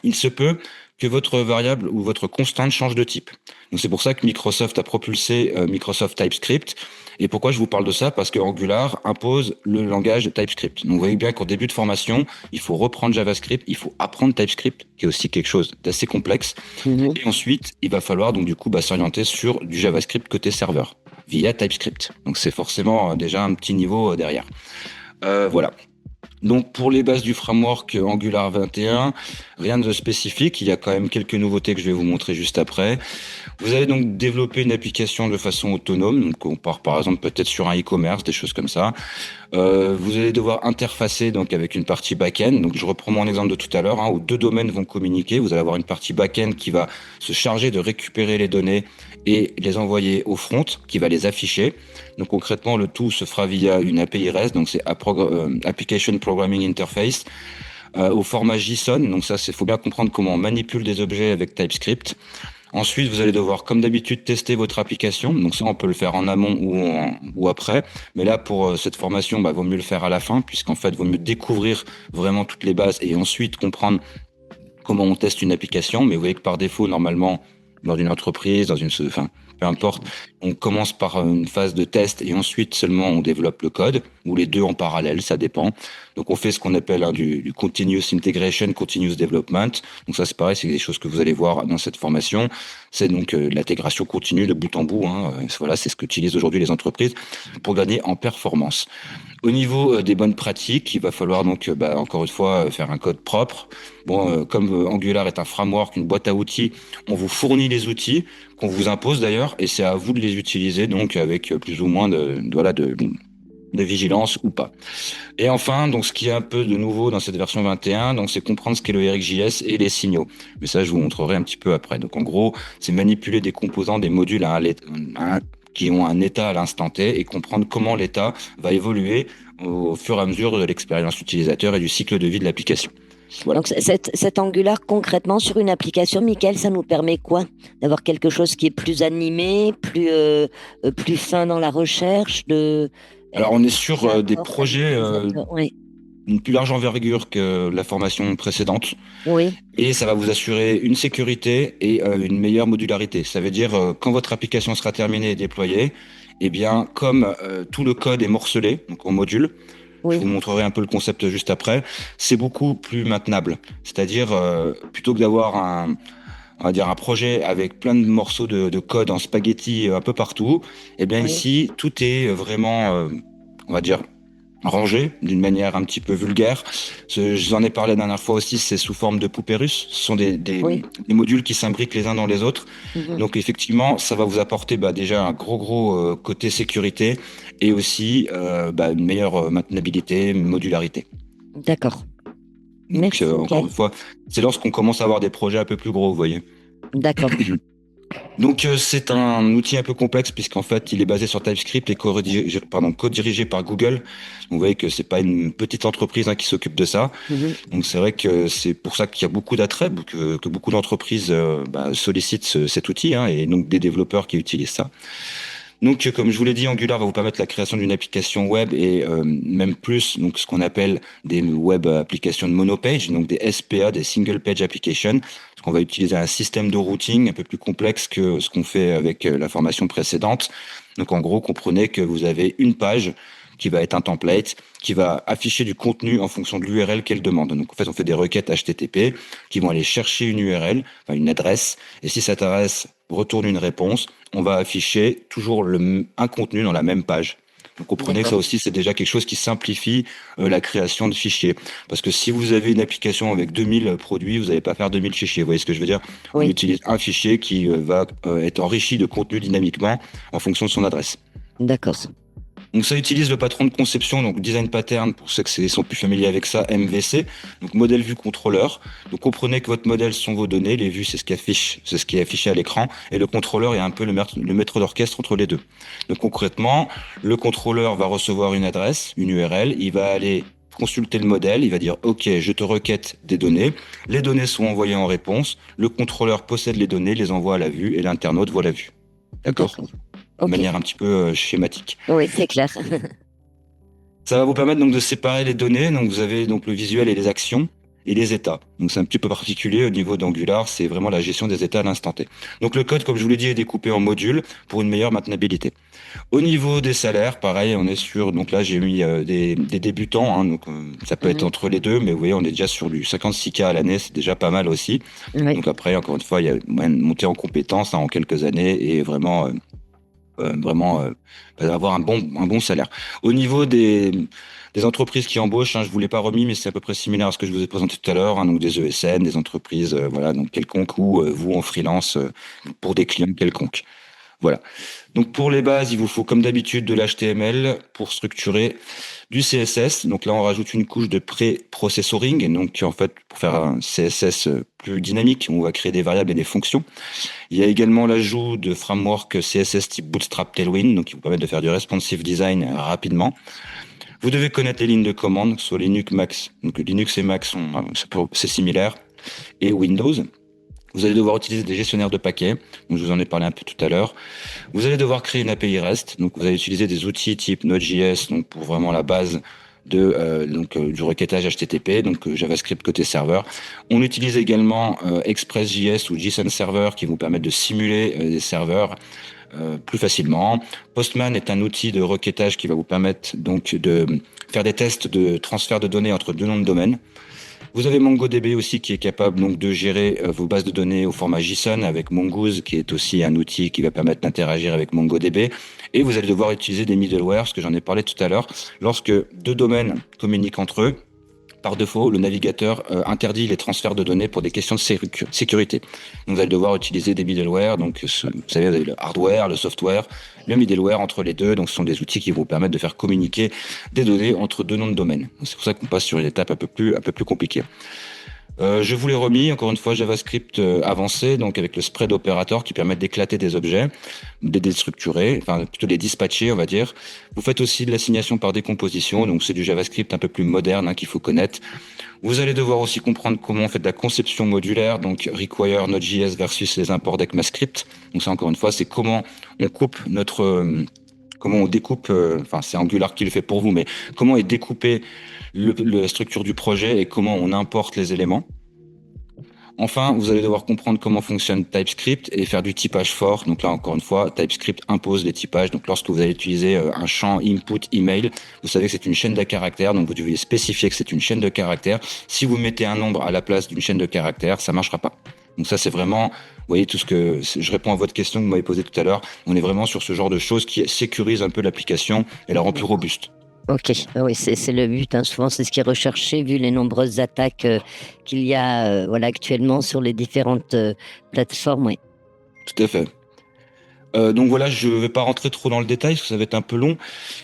il se peut que votre variable ou votre constante change de type. Donc c'est pour ça que Microsoft a propulsé Microsoft TypeScript. Et pourquoi je vous parle de ça? Parce que Angular impose le langage de TypeScript. Donc vous voyez bien qu'au début de formation, il faut reprendre JavaScript, il faut apprendre TypeScript, qui est aussi quelque chose d'assez complexe. Mhm. Et ensuite, il va falloir donc du coup s'orienter sur du JavaScript côté serveur via TypeScript. Donc c'est forcément déjà un petit niveau derrière. Voilà. Donc pour les bases du framework Angular 21, rien de spécifique, il y a quand même quelques nouveautés que je vais vous montrer juste après. Vous allez donc développer une application de façon autonome, donc on part par exemple peut-être sur un e-commerce, des choses comme ça. Vous allez devoir interfacer donc avec une partie back-end. Donc je reprends mon exemple de tout à l'heure, hein, où deux domaines vont communiquer. Vous allez avoir une partie back-end qui va se charger de récupérer les données et les envoyer au front, qui va les afficher. Donc concrètement, le tout se fera via une API REST, donc c'est Application Programming Interface, au format JSON. Donc ça, c'est faut bien comprendre comment on manipule des objets avec TypeScript. Ensuite, vous allez devoir, comme d'habitude, tester votre application. Donc ça, on peut le faire en amont ou après. Mais là, pour cette formation, vaut mieux le faire à la fin, puisqu'en fait, vaut mieux découvrir vraiment toutes les bases et ensuite comprendre comment on teste une application. Mais vous voyez que par défaut, normalement, dans une entreprise, enfin, peu importe, on commence par une phase de test et ensuite seulement on développe le code, ou les deux en parallèle, ça dépend. Donc on fait ce qu'on appelle du continuous integration, continuous development. Donc ça c'est pareil, c'est des choses que vous allez voir dans cette formation. C'est donc l'intégration continue de bout en bout, hein. Voilà, c'est ce qu'utilisent aujourd'hui les entreprises pour gagner en performance. Au niveau des bonnes pratiques, il va falloir donc, encore une fois, faire un code propre. Bon, comme Angular est un framework, une boîte à outils, on vous fournit les outils qu'on vous impose d'ailleurs, et c'est à vous de les utiliser donc avec plus ou moins de vigilance ou pas. Et enfin, donc ce qui est un peu de nouveau dans cette version 21, donc c'est comprendre ce qu'est le RxJS et les signaux. Mais ça, je vous montrerai un petit peu après. Donc en gros, c'est manipuler des composants, des modules qui ont un état à l'instant T et comprendre comment l'état va évoluer au fur et à mesure de l'expérience utilisateur et du cycle de vie de l'application. Voilà. Donc, cet Angular, concrètement, sur une application, Michael, ça nous permet quoi? D'avoir quelque chose qui est plus animé, plus fin dans la recherche, Alors on est sur qui des apporte à projets l'utilisateur. Oui, une plus large envergure que la formation précédente. oui, Et ça va vous assurer une sécurité et une meilleure modularité. Ça veut dire, quand votre application sera terminée et déployée, eh bien, comme tout le code est morcelé, donc en module, je vous oui, montrerai un peu le concept juste après, c'est beaucoup plus maintenable. C'est-à-dire, plutôt que d'avoir on va dire un projet avec plein de morceaux de code en spaghetti un peu partout, eh bien oui, ici, tout est vraiment, on va dire, rangé d'une manière un petit peu vulgaire. Je vous en ai parlé la dernière fois aussi, c'est sous forme de poupées russes. Ce sont oui. des modules qui s'imbriquent les uns dans les autres. Mhm. Donc effectivement, ça va vous apporter déjà un gros côté sécurité et aussi une meilleure maintenabilité, une modularité. D'accord. Donc Merci, encore Michael. une fois, c'est lorsqu'on commence à avoir des projets un peu plus gros, vous voyez. D'accord. Donc c'est un outil un peu complexe puisqu'en fait il est basé sur TypeScript et co-dirigé par Google. Donc, vous voyez que c'est pas une petite entreprise qui s'occupe de ça. Mhm. Donc c'est vrai que c'est pour ça qu'il y a beaucoup d'attrait, que beaucoup d'entreprises sollicitent cet outil et donc des développeurs qui utilisent ça. Donc, comme je vous l'ai dit, Angular va vous permettre la création d'une application web et même plus, donc ce qu'on appelle des web applications de monopage, donc des SPA, des single page applications. Parce qu'on va utiliser un système de routing un peu plus complexe que ce qu'on fait avec la formation précédente. Donc, en gros, comprenez que vous avez une page qui va être un template, qui va afficher du contenu en fonction de l'URL qu'elle demande. Donc, en fait, on fait des requêtes HTTP qui vont aller chercher une URL, enfin une adresse, et si cette adresse retourne une réponse, on va afficher toujours un contenu dans la même page. Donc comprenez que ça D'accord. aussi, c'est déjà quelque chose qui simplifie la création de fichiers. Parce que si vous avez une application avec 2000 produits, vous n'allez pas faire 2000 fichiers. Vous voyez ce que je veux dire? On Oui, utilise un fichier qui va être enrichi de contenu dynamiquement en fonction de son adresse. d'accord. Donc ça utilise le patron de conception, donc design pattern pour ceux qui sont plus familiers avec ça, MVC, donc modèle vue contrôleur. Donc comprenez que votre modèle sont vos données, les vues c'est ce qui est affiché à l'écran, et le contrôleur est un peu le maître d'orchestre entre les deux. Donc concrètement, le contrôleur va recevoir une adresse, une URL, il va aller consulter le modèle, il va dire OK, je te requête des données, les données sont envoyées en réponse, le contrôleur possède les données, les envoie à la vue et l'internaute voit la vue. D'accord? D'accord. De Ok. manière un petit peu schématique. Oui, c'est clair. Ça va vous permettre donc de séparer les données. Donc vous avez donc le visuel et les actions et les états. Donc c'est un petit peu particulier au niveau d'Angular, c'est vraiment la gestion des états à l'instant T. Donc le code, comme je vous l'ai dit, est découpé en modules pour une meilleure maintenabilité. Au niveau des salaires, pareil, on est sur, donc là j'ai mis des débutants, donc ça peut être Mhm. entre les deux, mais vous voyez, on est déjà sur du 56K à l'année, c'est déjà pas mal aussi. Oui, Donc après, encore une fois, il y a moyen de monter en compétences en quelques années et vraiment avoir un bon salaire. Au niveau des entreprises qui embauchent, je vous l'ai pas remis, mais c'est à peu près similaire à ce que je vous ai présenté tout à l'heure, donc des ESN, des entreprises, voilà, donc quelconques ou vous en freelance pour des clients quelconques. Voilà. Donc pour les bases, il vous faut comme d'habitude de l'HTML pour structurer, du CSS. Donc là, on rajoute une couche de pré-processoring. Et donc en fait, pour faire un CSS plus dynamique, on va créer des variables et des fonctions. Il y a également l'ajout de framework CSS type Bootstrap Tailwind, donc qui vous permettent de faire du responsive design rapidement. Vous devez connaître les lignes de commande, soit Linux, Mac. Donc Linux et Mac c'est similaire. Et Windows. Vous allez devoir utiliser des gestionnaires de paquets, donc je vous en ai parlé un peu tout à l'heure. Vous allez devoir créer une API REST, donc vous allez utiliser des outils type Node.js, donc pour vraiment la base du requêtage HTTP, donc JavaScript côté serveur. On utilise également Express.js ou JSON Server qui vous permettent de simuler des serveurs plus facilement. Postman est un outil de requêtage qui va vous permettre donc de faire des tests de transfert de données entre deux noms de domaine. Vous avez MongoDB aussi qui est capable donc de gérer vos bases de données au format JSON avec Mongoose qui est aussi un outil qui va permettre d'interagir avec MongoDB. Et vous allez devoir utiliser des middleware, ce que j'en ai parlé tout à l'heure. Lorsque deux domaines communiquent entre eux, par défaut, le navigateur interdit les transferts de données pour des questions de sécurité. Donc, vous allez devoir utiliser des middleware. Donc, vous savez, vous avez le hardware, le software, le middleware entre les deux. Donc, ce sont des outils qui vous permettent de faire communiquer des données entre deux noms de domaine. C'est pour ça qu'on passe sur une étape un peu plus compliquée. Je vous l'ai remis, encore une fois, JavaScript avancé, donc avec le spread opérateur qui permet d'éclater des objets, de les déstructurer, enfin plutôt les dispatcher, on va dire. Vous faites aussi de l'assignation par décomposition, donc c'est du JavaScript un peu plus moderne qu'il faut connaître. Vous allez devoir aussi comprendre comment on fait de la conception modulaire, donc require Node.js versus les imports d'ECMAScript. Donc ça, encore une fois, c'est comment on coupe comment on découpe, enfin c'est Angular qui le fait pour vous, mais comment est découpée la structure du projet et comment on importe les éléments. Enfin, vous allez devoir comprendre comment fonctionne TypeScript et faire du typage fort. Donc là, encore une fois, TypeScript impose les typages. Donc lorsque vous allez utiliser un champ input email, vous savez que c'est une chaîne de caractères. Donc vous devez spécifier que c'est une chaîne de caractères. Si vous mettez un nombre à la place d'une chaîne de caractères, ça marchera pas. Donc ça, c'est vraiment, vous voyez, tout ce que je réponds à votre question que vous m'avez posée tout à l'heure. On est vraiment sur ce genre de choses qui sécurise un peu l'application et la rend plus robuste. ok. Ah oui, c'est le but, hein. Souvent, c'est ce qui est recherché vu les nombreuses attaques qu'il y a voilà, actuellement sur les différentes plateformes. Oui. Tout à fait. Donc voilà, je ne vais pas rentrer trop dans le détail parce que ça va être un peu long.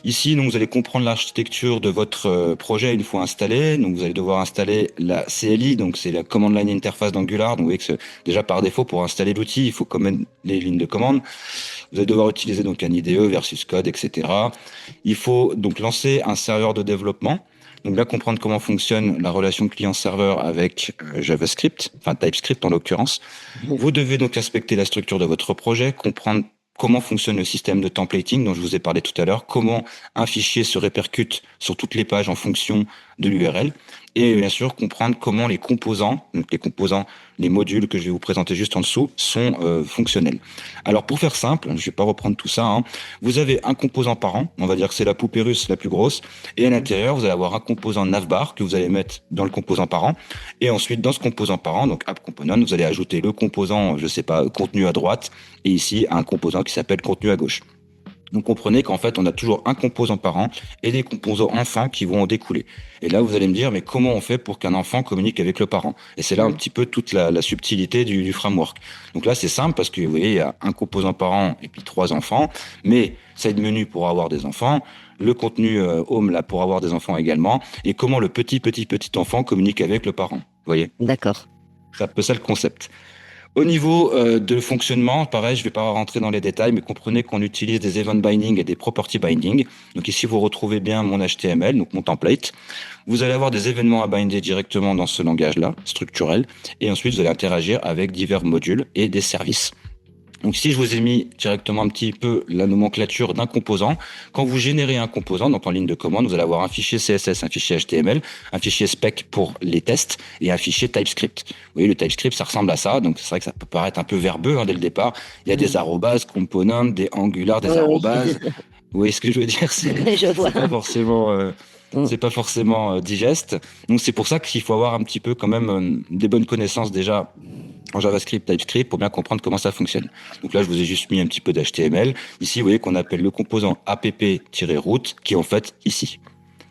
Ici, donc, vous allez comprendre l'architecture de votre projet une fois installé. Donc vous allez devoir installer la CLI, donc c'est la Command Line Interface d'Angular. Donc vous voyez que déjà par défaut, pour installer l'outil, il faut quand même les lignes de commande. Vous allez devoir utiliser donc un IDE versus code, etc. Il faut donc lancer un serveur de développement. Donc là, comprendre comment fonctionne la relation client-serveur avec JavaScript, enfin TypeScript en l'occurrence. Vous devez donc respecter la structure de votre projet, comprendre comment fonctionne le système de templating dont je vous ai parlé tout à l'heure, comment un fichier se répercute sur toutes les pages en fonction de l'URL, et bien sûr comprendre comment les modules que je vais vous présenter juste en dessous sont fonctionnels. Alors pour faire simple, je ne vais pas reprendre tout ça, hein, vous avez un composant parent, on va dire que c'est la poupée russe la plus grosse, et à l'intérieur vous allez avoir un composant navbar que vous allez mettre dans le composant parent, et ensuite dans ce composant parent, donc app component, vous allez ajouter le composant, je sais pas, contenu à droite, et ici un composant qui s'appelle contenu à gauche. Donc comprenez qu'en fait, on a toujours un composant parent et des composants enfants qui vont en découler. Et là, vous allez me dire, mais comment on fait pour qu'un enfant communique avec le parent? Et c'est là un petit peu toute la subtilité du framework. Donc là, c'est simple parce que vous voyez, il y a un composant parent et puis 3 enfants, mais side menu pour avoir des enfants, le contenu home là pour avoir des enfants également, et comment le petit enfant communique avec le parent. Vous voyez? D'accord. C'est un peu ça le concept. Au niveau de fonctionnement, pareil, je ne vais pas rentrer dans les détails, mais comprenez qu'on utilise des event binding et des property binding. Donc ici, vous retrouvez bien mon HTML, donc mon template. Vous allez avoir des événements à binder directement dans ce langage-là, structurel. Et ensuite, vous allez interagir avec divers modules et des services. Donc ici, je vous ai mis directement un petit peu la nomenclature d'un composant. Quand vous générez un composant, donc en ligne de commande, vous allez avoir un fichier CSS, un fichier HTML, un fichier spec pour les tests et un fichier TypeScript. Vous voyez, le TypeScript, ça ressemble à ça. Donc c'est vrai que ça peut paraître un peu verbeux dès le départ. Il y a des arrobas, components, des angulars, des arrobas. Vous voyez ce que je veux dire? Je vois. C'est pas forcément... c'est pas forcément digeste. Donc c'est pour ça qu'il faut avoir un petit peu quand même des bonnes connaissances déjà en JavaScript, TypeScript pour bien comprendre comment ça fonctionne. Donc là, je vous ai juste mis un petit peu d'HTML. Ici, vous voyez qu'on appelle le composant app-route qui est en fait ici.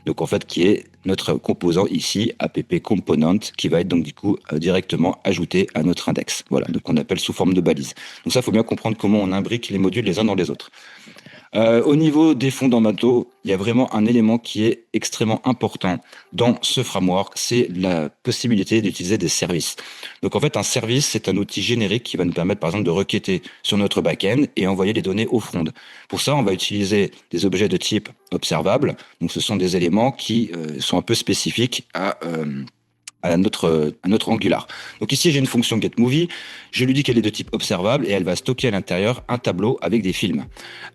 Donc en fait, qui est notre composant ici, app component, qui va être donc du coup directement ajouté à notre index. Voilà, donc on appelle sous forme de balise. Donc ça, il faut bien comprendre comment on imbrique les modules les uns dans les autres. Au niveau des fondamentaux, il y a vraiment un élément qui est extrêmement important dans ce framework, c'est la possibilité d'utiliser des services. Donc en fait, un service, c'est un outil générique qui va nous permettre par exemple de requêter sur notre back-end et envoyer les données au front. Pour ça, on va utiliser des objets de type observable. Donc ce sont des éléments qui sont un peu spécifiques à notre Angular. Donc ici, j'ai une fonction getMovie. Je lui dis qu'elle est de type observable et elle va stocker à l'intérieur un tableau avec des films.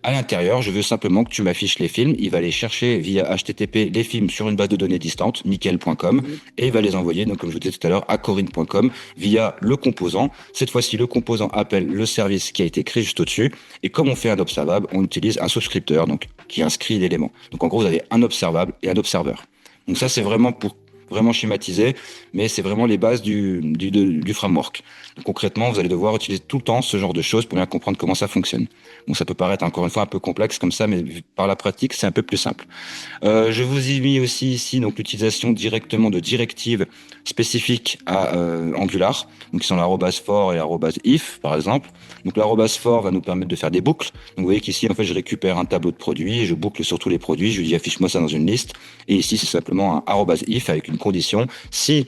À l'intérieur, je veux simplement que tu m'affiches les films. Il va aller chercher via HTTP les films sur une base de données distante, nickel.com, et il va les envoyer, donc comme je vous disais tout à l'heure, à corinne.com via le composant. Cette fois-ci, le composant appelle le service qui a été créé juste au-dessus. Et comme on fait un observable, on utilise un subscripteur, donc qui inscrit l'élément. Donc en gros, vous avez un observable et un observeur. Donc ça, c'est vraiment pour vraiment schématisé, mais c'est vraiment les bases du framework. Donc, concrètement, vous allez devoir utiliser tout le temps ce genre de choses pour bien comprendre comment ça fonctionne. Bon, ça peut paraître encore une fois un peu complexe comme ça, mais par la pratique, c'est un peu plus simple. Je vous ai mis aussi ici donc l'utilisation directement de directives spécifiques à Angular, donc qui sont @for et @if par exemple. Donc @for va nous permettre de faire des boucles. Donc vous voyez qu'ici en fait je récupère un tableau de produits, je boucle sur tous les produits, je lui dis affiche-moi ça dans une liste. Et ici c'est simplement un @if avec une condition. Si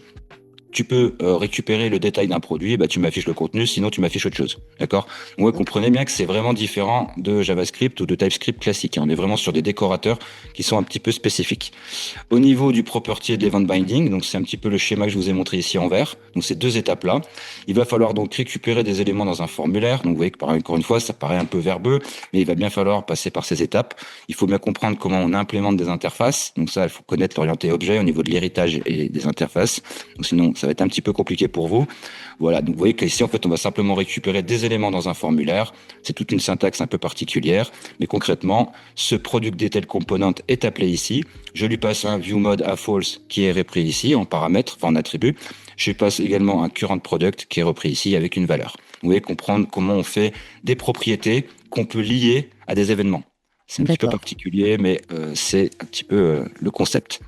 tu peux récupérer le détail d'un produit, bah, tu m'affiches le contenu, sinon tu m'affiches autre chose. D'accord? Donc, ouais, comprenez bien que c'est vraiment différent de JavaScript ou de TypeScript classique. On est vraiment sur des décorateurs qui sont un petit peu spécifiques. Au niveau du property et de l'event binding, donc c'est un petit peu le schéma que je vous ai montré ici en vert. Donc ces deux étapes-là. Il va falloir donc récupérer des éléments dans un formulaire. Donc vous voyez que encore une fois, ça paraît un peu verbeux, mais il va bien falloir passer par ces étapes. Il faut bien comprendre comment on implémente des interfaces. Donc ça, il faut connaître l'orienté objet au niveau de l'héritage et des interfaces. Donc sinon, ça va être un petit peu compliqué pour vous. Voilà, donc vous voyez qu'ici, en fait, on va simplement récupérer des éléments dans un formulaire. C'est toute une syntaxe un peu particulière, mais concrètement, ce product detail component est appelé ici. Je lui passe un view mode à false qui est repris ici en paramètre, enfin en attribut. Je lui passe également un current product qui est repris ici avec une valeur. Vous voyez comprendre comment on fait des propriétés qu'on peut lier à des événements. C'est un petit peu particulier, mais c'est un petit peu le concept.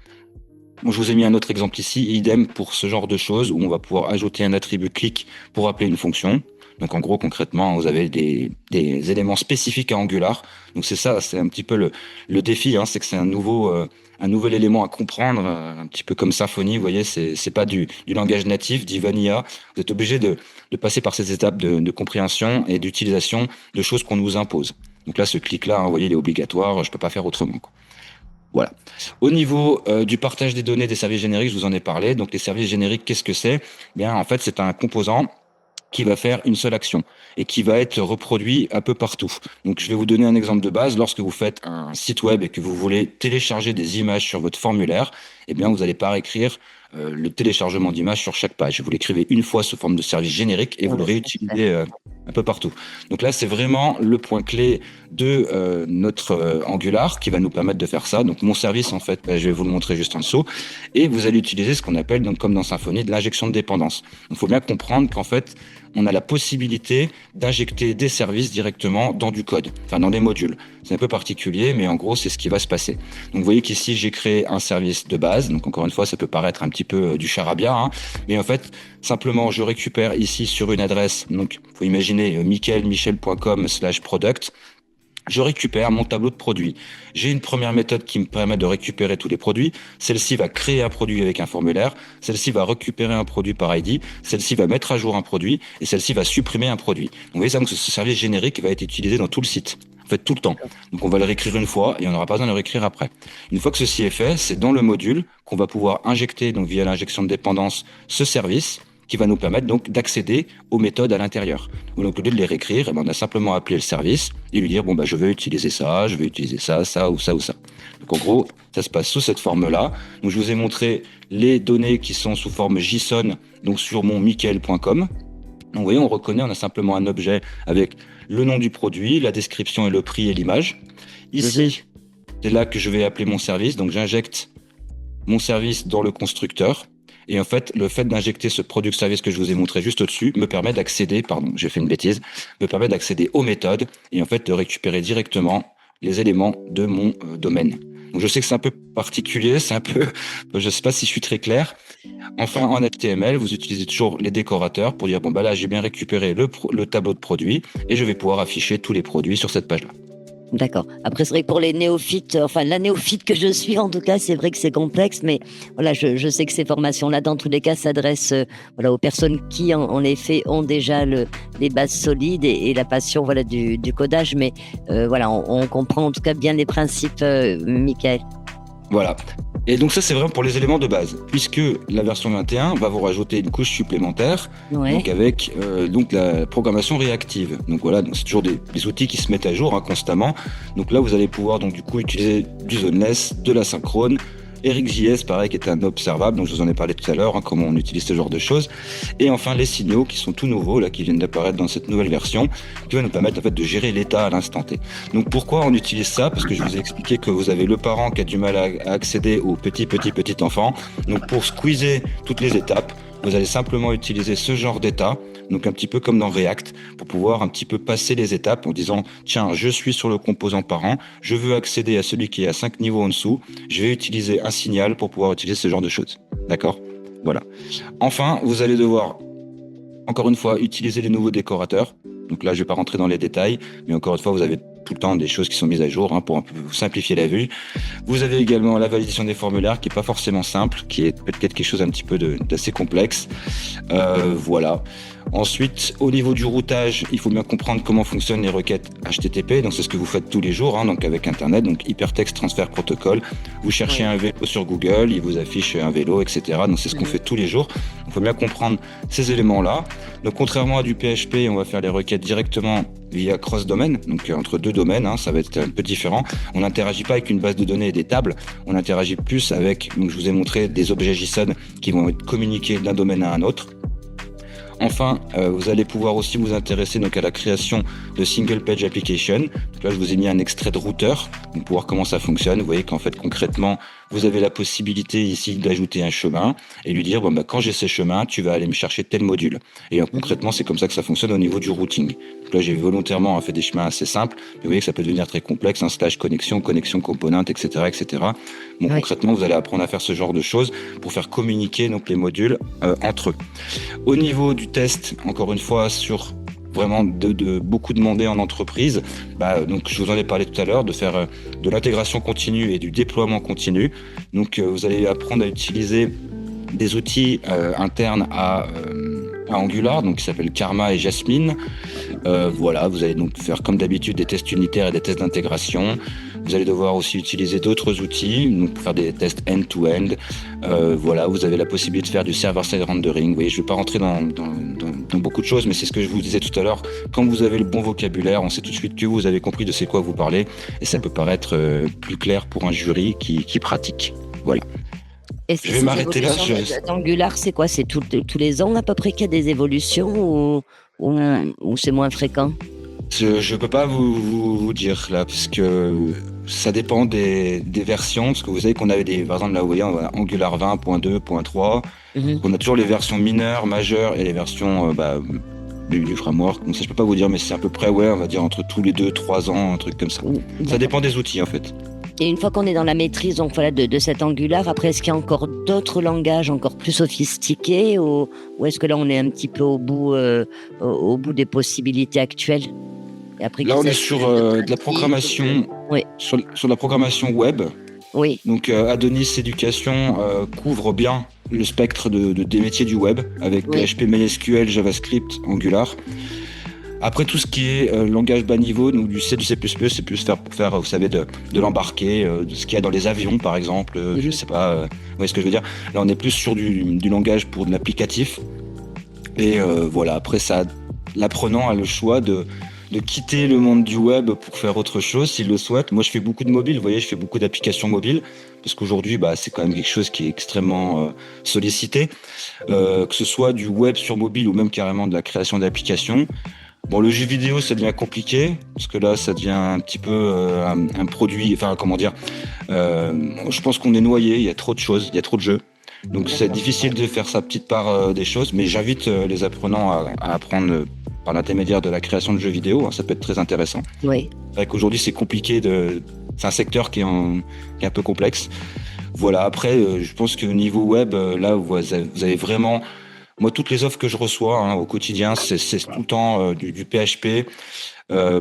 Bon, je vous ai mis un autre exemple ici, idem pour ce genre de choses où on va pouvoir ajouter un attribut click pour appeler une fonction. Donc en gros, concrètement, vous avez des éléments spécifiques à Angular. Donc c'est ça, c'est un petit peu le défi, c'est que c'est un nouvel élément à comprendre, un petit peu comme Symfony, vous voyez, c'est pas du langage natif, dit Vanilla. Vous êtes obligé de passer par ces étapes de compréhension et d'utilisation de choses qu'on nous impose. Donc là, ce clic-là, vous voyez, il est obligatoire, je peux pas faire autrement, quoi. Voilà. Au niveau du partage des données des services génériques, je vous en ai parlé. Donc les services génériques, qu'est-ce que c'est ? Bien, en fait, c'est un composant qui va faire une seule action et qui va être reproduit un peu partout. Donc, je vais vous donner un exemple de base. Lorsque vous faites un site web et que vous voulez télécharger des images sur votre formulaire, eh bien, vous n'allez pas écrire le téléchargement d'images sur chaque page. Vous l'écrivez une fois sous forme de service générique et vous le réutilisez un peu partout. Donc là, c'est vraiment le point clé de notre Angular qui va nous permettre de faire ça. Donc, mon service, en fait, je vais vous le montrer juste en dessous. Et vous allez utiliser ce qu'on appelle, donc, comme dans Symfony, de l'injection de dépendance. Il faut bien comprendre qu'en fait, on a la possibilité d'injecter des services directement dans du code, enfin dans des modules. C'est un peu particulier, mais en gros, c'est ce qui va se passer. Donc, vous voyez qu'ici, j'ai créé un service de base. Donc, encore une fois, ça peut paraître un petit peu du charabia, mais en fait, simplement, je récupère ici sur une adresse. Donc, il faut imaginer michel.com/product. Je récupère mon tableau de produits. J'ai une première méthode qui me permet de récupérer tous les produits. Celle-ci va créer un produit avec un formulaire. Celle-ci va récupérer un produit par ID. Celle-ci va mettre à jour un produit. Et celle-ci va supprimer un produit. Donc, vous voyez ça, donc ce service générique va être utilisé dans tout le site. En fait, tout le temps. Donc, on va le réécrire une fois et on n'aura pas besoin de le réécrire après. Une fois que ceci est fait, c'est dans le module qu'on va pouvoir injecter, donc via l'injection de dépendance, ce service qui va nous permettre donc d'accéder aux méthodes à l'intérieur. Donc, au lieu de les réécrire, on a simplement appelé le service et lui dire, je veux utiliser ça, ça ou ça ou ça. Donc, en gros, ça se passe sous cette forme-là. Donc, je vous ai montré les données qui sont sous forme JSON, donc sur mon michael.com. Donc, vous voyez, on reconnaît, on a simplement un objet avec le nom du produit, la description et le prix et l'image. Ici, c'est là que je vais appeler mon service. Donc, j'injecte mon service dans le constructeur. Et en fait, le fait d'injecter ce product service que je vous ai montré juste au-dessus me permet d'accéder, me permet d'accéder aux méthodes et en fait de récupérer directement les éléments de mon domaine. Donc je sais que c'est un peu particulier, je sais pas si je suis très clair. Enfin, en HTML, vous utilisez toujours les décorateurs pour dire, là, j'ai bien récupéré le tableau de produits et je vais pouvoir afficher tous les produits sur cette page-là. D'accord. Après, c'est vrai que pour les néophytes, la néophyte que je suis, en tout cas, c'est vrai que c'est complexe, mais voilà, je sais que ces formations-là, dans tous les cas, s'adressent aux personnes qui, en effet, ont déjà les bases solides et la passion du codage, mais on comprend en tout cas bien les principes, Michael. Voilà. Et donc ça, c'est vraiment pour les éléments de base, puisque la version 21 va vous rajouter une couche supplémentaire, donc avec la programmation réactive. Donc voilà, donc c'est toujours des outils qui se mettent à jour constamment. Donc là, vous allez pouvoir donc du coup utiliser du zoneless, de l'asynchrone, EricJS, pareil, qui est un observable, donc je vous en ai parlé tout à l'heure, comment on utilise ce genre de choses. Et enfin, les signaux qui sont tout nouveaux, là, qui viennent d'apparaître dans cette nouvelle version, qui va nous permettre en fait de gérer l'état à l'instant T. Donc pourquoi on utilise ça ? Parce que je vous ai expliqué que vous avez le parent qui a du mal à accéder au petit enfant. Donc pour squeezer toutes les étapes, vous allez simplement utiliser ce genre d'état, donc un petit peu comme dans React, pour pouvoir un petit peu passer les étapes en disant tiens, je suis sur le composant parent, je veux accéder à celui qui est à 5 niveaux en dessous, je vais utiliser un signal pour pouvoir utiliser ce genre de choses. D'accord ? Voilà. Enfin, vous allez devoir, encore une fois, utiliser les nouveaux décorateurs. Donc là, je ne vais pas rentrer dans les détails, mais encore une fois, vous avez tout le temps des choses qui sont mises à jour pour un peu vous simplifier la vue. Vous avez également la validation des formulaires qui est pas forcément simple, qui est peut-être quelque chose un petit peu d'assez complexe. Voilà. Ensuite, au niveau du routage, il faut bien comprendre comment fonctionnent les requêtes HTTP. Donc c'est ce que vous faites tous les jours, donc avec Internet, donc Hypertext Transfer Protocol. Vous cherchez un vélo sur Google, il vous affiche un vélo, etc. Donc c'est ce qu'on fait tous les jours. Il faut bien comprendre ces éléments-là. Donc contrairement à du PHP, on va faire les requêtes directement via cross-domain, donc entre deux domaines, ça va être un peu différent. On n'interagit pas avec une base de données et des tables, on interagit plus avec, donc je vous ai montré, des objets JSON qui vont être communiqués d'un domaine à un autre. Enfin, vous allez pouvoir aussi vous intéresser donc à la création de Single Page Application. Donc là, je vous ai mis un extrait de routeur pour voir comment ça fonctionne. Vous voyez qu'en fait, concrètement, vous avez la possibilité ici d'ajouter un chemin et lui dire quand j'ai ces chemins, tu vas aller me chercher tel module. Et concrètement, c'est comme ça que ça fonctionne au niveau du routing. Donc là, j'ai volontairement fait des chemins assez simples. Mais vous voyez que ça peut devenir très complexe, slash connexion componente, etc., etc. Bon, concrètement, vous allez apprendre à faire ce genre de choses pour faire communiquer donc les modules entre eux. Au niveau du test, encore une fois, sur vraiment de beaucoup demandé en entreprise. Donc je vous en ai parlé tout à l'heure, de faire de l'intégration continue et du déploiement continu. Donc vous allez apprendre à utiliser des outils internes à Angular, donc qui s'appellent Karma et Jasmine. Voilà, vous allez donc faire comme d'habitude des tests unitaires et des tests d'intégration. Vous allez devoir aussi utiliser d'autres outils, donc pour faire des tests end-to-end. Voilà, vous avez la possibilité de faire du server-side rendering. Vous voyez, je ne vais pas rentrer dans beaucoup de choses, mais c'est ce que je vous disais tout à l'heure. Quand vous avez le bon vocabulaire, on sait tout de suite que vous avez compris de c'est quoi vous parlez, et ça peut paraître plus clair pour un jury qui pratique. Voilà. Et Je vais m'arrêter là. D'Angular, c'est quoi? C'est tous les ans à peu près qu'il y a des évolutions ou c'est moins fréquent? Je peux pas vous dire là, parce que ça dépend des versions, parce que vous savez qu'on avait par exemple là vous voyez, on a Angular 20.2.3, on a toujours les versions mineures, majeures et les versions du framework. Donc ça je peux pas vous dire, mais c'est à peu près on va dire entre tous les 2-3 ans, un truc comme ça. Ça dépend des outils en fait. Et une fois qu'on est dans la maîtrise donc voilà, de cet Angular, après est-ce qu'il y a encore d'autres langages encore plus sophistiqués ou est-ce que là on est un petit peu au bout des possibilités actuelles? Et après, là on est sur de la programmation, sur la programmation web. Oui. Donc Adonis Éducation couvre bien le spectre des métiers du web avec PHP, MySQL, JavaScript, Angular. Après tout ce qui est langage bas niveau, donc du C, du C++, c'est plus pour faire, vous savez, de l'embarqué, de ce qu'il y a dans les avions par exemple, je sais pas, vous voyez ce que je veux dire. Là on est plus sur du langage pour de l'applicatif. Et voilà, après ça, l'apprenant a le choix de quitter le monde du web pour faire autre chose s'il le souhaite. Moi je fais beaucoup de mobile, vous voyez, je fais beaucoup d'applications mobiles, parce qu'aujourd'hui c'est quand même quelque chose qui est extrêmement sollicité, que ce soit du web sur mobile ou même carrément de la création d'applications. Bon, le jeu vidéo, ça devient compliqué, parce que là, ça devient un petit peu un produit, enfin, comment dire, je pense qu'on est noyé, il y a trop de choses, il y a trop de jeux. Donc, c'est difficile de faire sa petite part des choses, mais j'invite les apprenants à apprendre par l'intermédiaire de la création de jeux vidéo, ça peut être très intéressant. Oui. C'est vrai qu'aujourd'hui, c'est compliqué, c'est un secteur qui est un peu complexe. Voilà, après, je pense qu'au niveau web, là, vous avez vraiment... Moi, toutes les offres que je reçois au quotidien, c'est tout le temps du PHP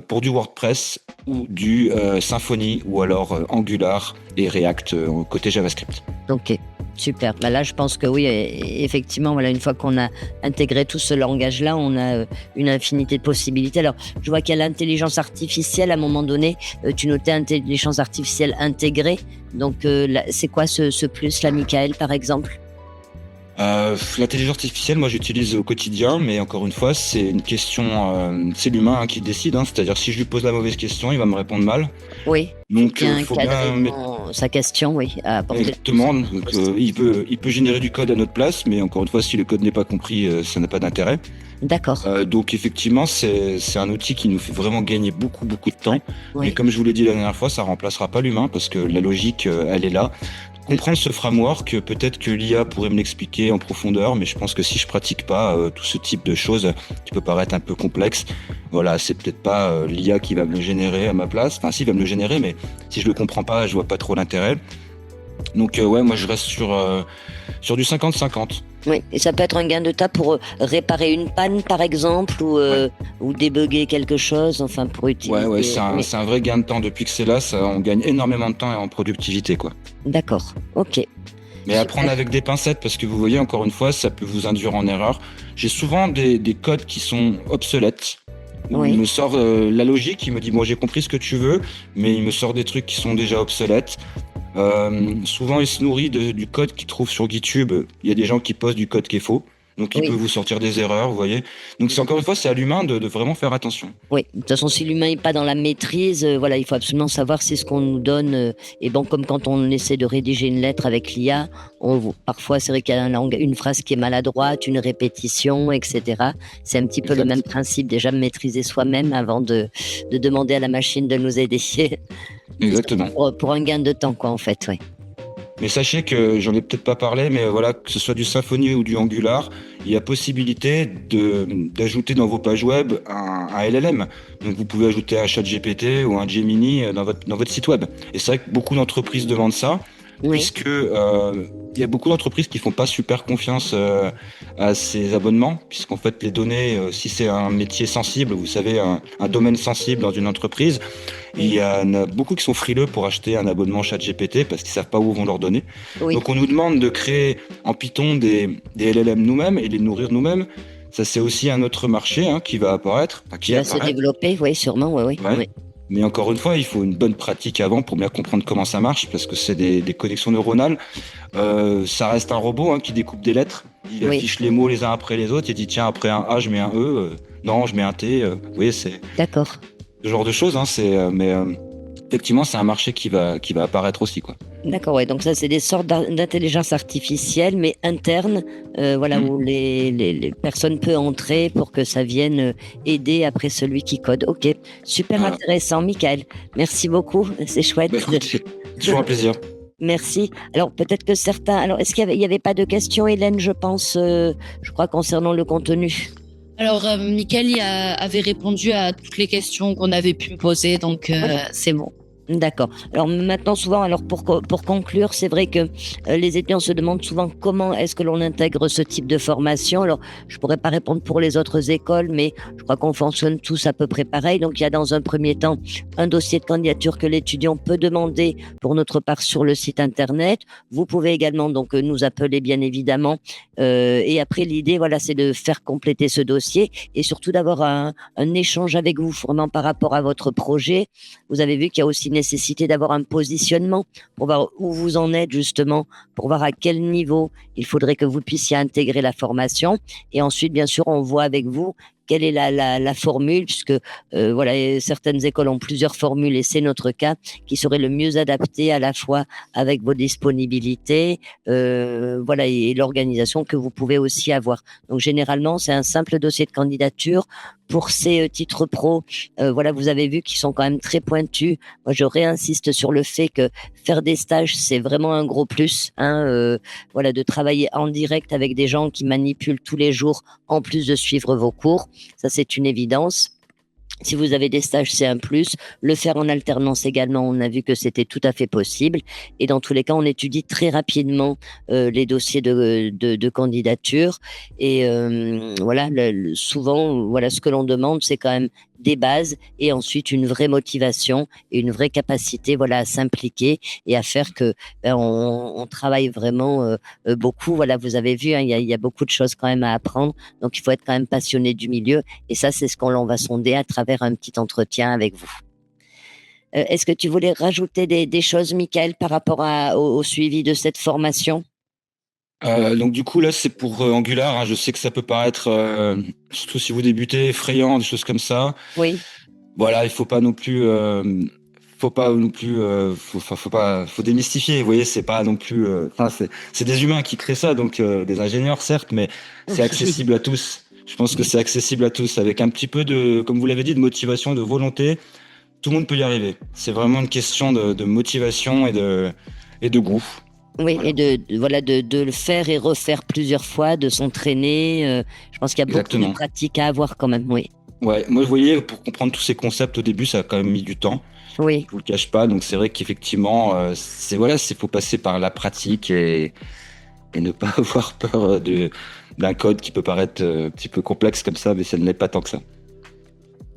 pour du WordPress ou du Symfony ou alors Angular et React côté JavaScript. Ok, super. Là, je pense que oui, effectivement, voilà, une fois qu'on a intégré tout ce langage-là, on a une infinité de possibilités. Alors, je vois qu'il y a l'intelligence artificielle. À un moment donné, tu notais intelligence artificielle intégrée. Donc, c'est quoi ce plus-là, Michael, par exemple? L'intelligence artificielle, moi j'utilise au quotidien, mais encore une fois, c'est une question, c'est l'humain qui décide. C'est-à-dire si je lui pose la mauvaise question, il va me répondre mal. Oui. Donc il faut bien mettre sa question, oui. Exactement. Donc, il peut générer du code à notre place, mais encore une fois, si le code n'est pas compris, ça n'a pas d'intérêt. D'accord. Donc effectivement, c'est un outil qui nous fait vraiment gagner beaucoup de temps. Oui. Mais comme je vous l'ai dit la dernière fois, ça remplacera pas l'humain parce que la logique, elle est là. Comprendre ce framework, peut-être que l'IA pourrait me l'expliquer en profondeur, mais je pense que si je pratique pas tout ce type de choses, qui peut paraître un peu complexe, voilà, c'est peut-être pas l'IA qui va me le générer à ma place. Enfin, si, il va me le générer, mais si je le comprends pas, je vois pas trop l'intérêt. Donc moi je reste sur du 50-50. Oui, et ça peut être un gain de temps pour réparer une panne par exemple ou débugger quelque chose, enfin pour utiliser. Ouais, c'est un vrai gain de temps. Depuis que c'est là, on gagne énormément de temps et en productivité, quoi. D'accord, ok. Mais à prendre avec des pincettes, parce que vous voyez, encore une fois, ça peut vous induire en erreur. J'ai souvent des codes qui sont obsolètes. Où il me sort la logique, il me dit bon, j'ai compris ce que tu veux, mais il me sort des trucs qui sont déjà obsolètes. Souvent, il se nourrit du code qu'il trouve sur GitHub. Il y a des gens qui postent du code qui est faux. Donc, il peut vous sortir des erreurs, vous voyez. Donc, c'est encore une fois, c'est à l'humain de vraiment faire attention. Oui, de toute façon, si l'humain n'est pas dans la maîtrise, voilà, il faut absolument savoir si ce qu'on nous donne est bon. Comme quand on essaie de rédiger une lettre avec l'IA, parfois, c'est vrai qu'il y a une phrase qui est maladroite, une répétition, etc. C'est un petit peu le même principe, déjà maîtriser soi-même avant de demander à la machine de nous aider. Exactement. Pour un gain de temps, quoi, en fait, oui. Mais sachez que j'en ai peut-être pas parlé, mais voilà, que ce soit du Symfony ou du Angular, il y a possibilité d'ajouter dans vos pages web un LLM. Donc vous pouvez ajouter un ChatGPT ou un Gemini dans votre site web. Et c'est vrai que beaucoup d'entreprises demandent ça. Oui, puisque il y a beaucoup d'entreprises qui font pas super confiance à ces abonnements, puisqu'en fait les données, si c'est un métier sensible, vous savez, un domaine sensible dans une entreprise, il y en a beaucoup qui sont frileux pour acheter un abonnement ChatGPT parce qu'ils savent pas où vont leurs données. oui. Donc on nous demande de créer en Python des LLM nous-mêmes et les nourrir nous-mêmes. Ça c'est aussi un autre marché qui va apparaître, enfin, Qui qui va se apparaît. développer, oui, sûrement, oui, oui. Ouais. Oui. Mais encore une fois, il faut une bonne pratique avant pour bien comprendre comment ça marche, parce que c'est des connexions neuronales. Ça reste un robot qui découpe des lettres. Il Oui, affiche les mots les uns après les autres. Il dit tiens, après un A, je mets un E. Non, je mets un T. Vous voyez, c'est d'accord. ce genre de choses. Mais effectivement, c'est un marché qui va apparaître aussi, quoi. D'accord, ouais. Donc ça, c'est des sortes d'intelligence artificielle, mais interne, voilà, Mm. où les personnes peuvent entrer pour que ça vienne aider après celui qui code. Ok, super Voilà. intéressant, Michael. Merci beaucoup, c'est chouette. Bah, écoute, c'est toujours un plaisir. Merci. Alors peut-être que certains. Alors est-ce qu'il y avait pas de questions, Hélène, je pense, je crois concernant le contenu. Alors, Michael avait répondu à toutes les questions qu'on avait pu me poser, donc c'est bon. D'accord. Alors maintenant, souvent, alors pour conclure, c'est vrai que les étudiants se demandent souvent comment est-ce que l'on intègre ce type de formation. Alors, je pourrais pas répondre pour les autres écoles, mais je crois qu'on fonctionne tous à peu près pareil. Donc, il y a dans un premier temps un dossier de candidature que l'étudiant peut demander pour notre part sur le site internet. Vous pouvez également donc nous appeler, bien évidemment. Et après, l'idée, voilà, c'est de faire compléter ce dossier et surtout d'avoir un échange avec vous, vraiment par rapport à votre projet. Vous avez vu qu'il y a aussi nécessité d'avoir un positionnement pour voir où vous en êtes justement, pour voir à quel niveau il faudrait que vous puissiez intégrer la formation. Et ensuite, bien sûr, on voit avec vous quelle est la formule, puisque voilà, certaines écoles ont plusieurs formules et c'est notre cas, qui serait le mieux adapté à la fois avec vos disponibilités, voilà, et l'organisation que vous pouvez aussi avoir. Donc généralement, c'est un simple dossier de candidature pour ces titres pro. Voilà, vous avez vu qu'ils sont quand même très pointus. Moi, je réinsiste sur le fait que faire des stages, c'est vraiment un gros plus. Voilà, de travailler en direct avec des gens qui manipulent tous les jours, en plus de suivre vos cours. Ça, c'est une évidence. Si vous avez des stages, c'est un plus. Le faire en alternance également, on a vu que c'était tout à fait possible. Et dans tous les cas, on étudie très rapidement les dossiers de candidature. Et voilà, souvent, voilà, ce que l'on demande, c'est quand même des bases et ensuite une vraie motivation et une vraie capacité, voilà, à s'impliquer et à faire que on travaille vraiment beaucoup. Voilà, vous avez vu, il y a beaucoup de choses quand même à apprendre. Donc, il faut être quand même passionné du milieu. Et ça, c'est ce qu'on va sonder à travers un petit entretien avec vous. Est-ce que tu voulais rajouter des choses, Michael, par rapport au suivi de cette formation? Donc du coup là c'est pour Angular. Je sais que ça peut paraître, surtout si vous débutez, effrayant, des choses comme ça. Oui, Voilà, il faut pas non plus, faut démystifier. Vous voyez, c'est pas non plus, enfin c'est des humains qui créent ça, donc des ingénieurs certes, mais c'est oui, accessible à tous. Je pense que c'est accessible à tous avec un petit peu de, comme vous l'avez dit, de motivation, de volonté. Tout le monde peut y arriver. C'est vraiment une question de motivation et de goût. oui, Voilà, et voilà, de le faire et refaire plusieurs fois, de s'entraîner. Je pense qu'il y a beaucoup de exactement. pratiques à avoir quand même. Oui, Ouais, moi, vous voyez, pour comprendre tous ces concepts au début, ça a quand même mis du temps. oui, Je vous le cache pas. Donc, c'est vrai qu'effectivement, faut passer par la pratique et ne pas avoir peur d'un code qui peut paraître un petit peu complexe comme ça, mais ça ne l'est pas tant que ça.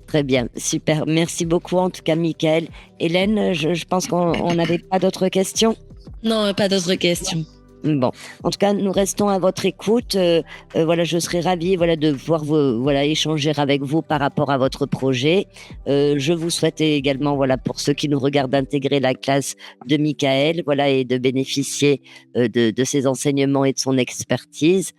très bien, super. Merci beaucoup en tout cas, Michael. Hélène, je pense qu'on n'avait pas d'autres questions. Non, pas d'autres questions. Bon, en tout cas, nous restons à votre écoute. Voilà, je serais ravie, voilà, de pouvoir voilà, échanger avec vous par rapport à votre projet. Je vous souhaite également, voilà, pour ceux qui nous regardent, d'intégrer la classe de Michael, voilà, et de bénéficier de ses enseignements et de son expertise.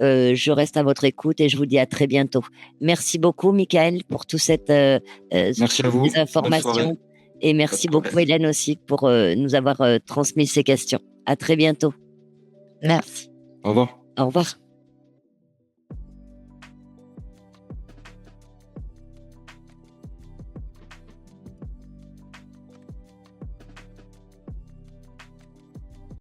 Je reste à votre écoute et je vous dis à très bientôt. Merci beaucoup, Michael, pour toutes Merci à vous. ces Bonne soirée. informations. Et Pas de merci beaucoup, problème. Hélène, aussi, pour nous avoir transmis ces questions. À très bientôt. Merci. Au revoir. Au revoir.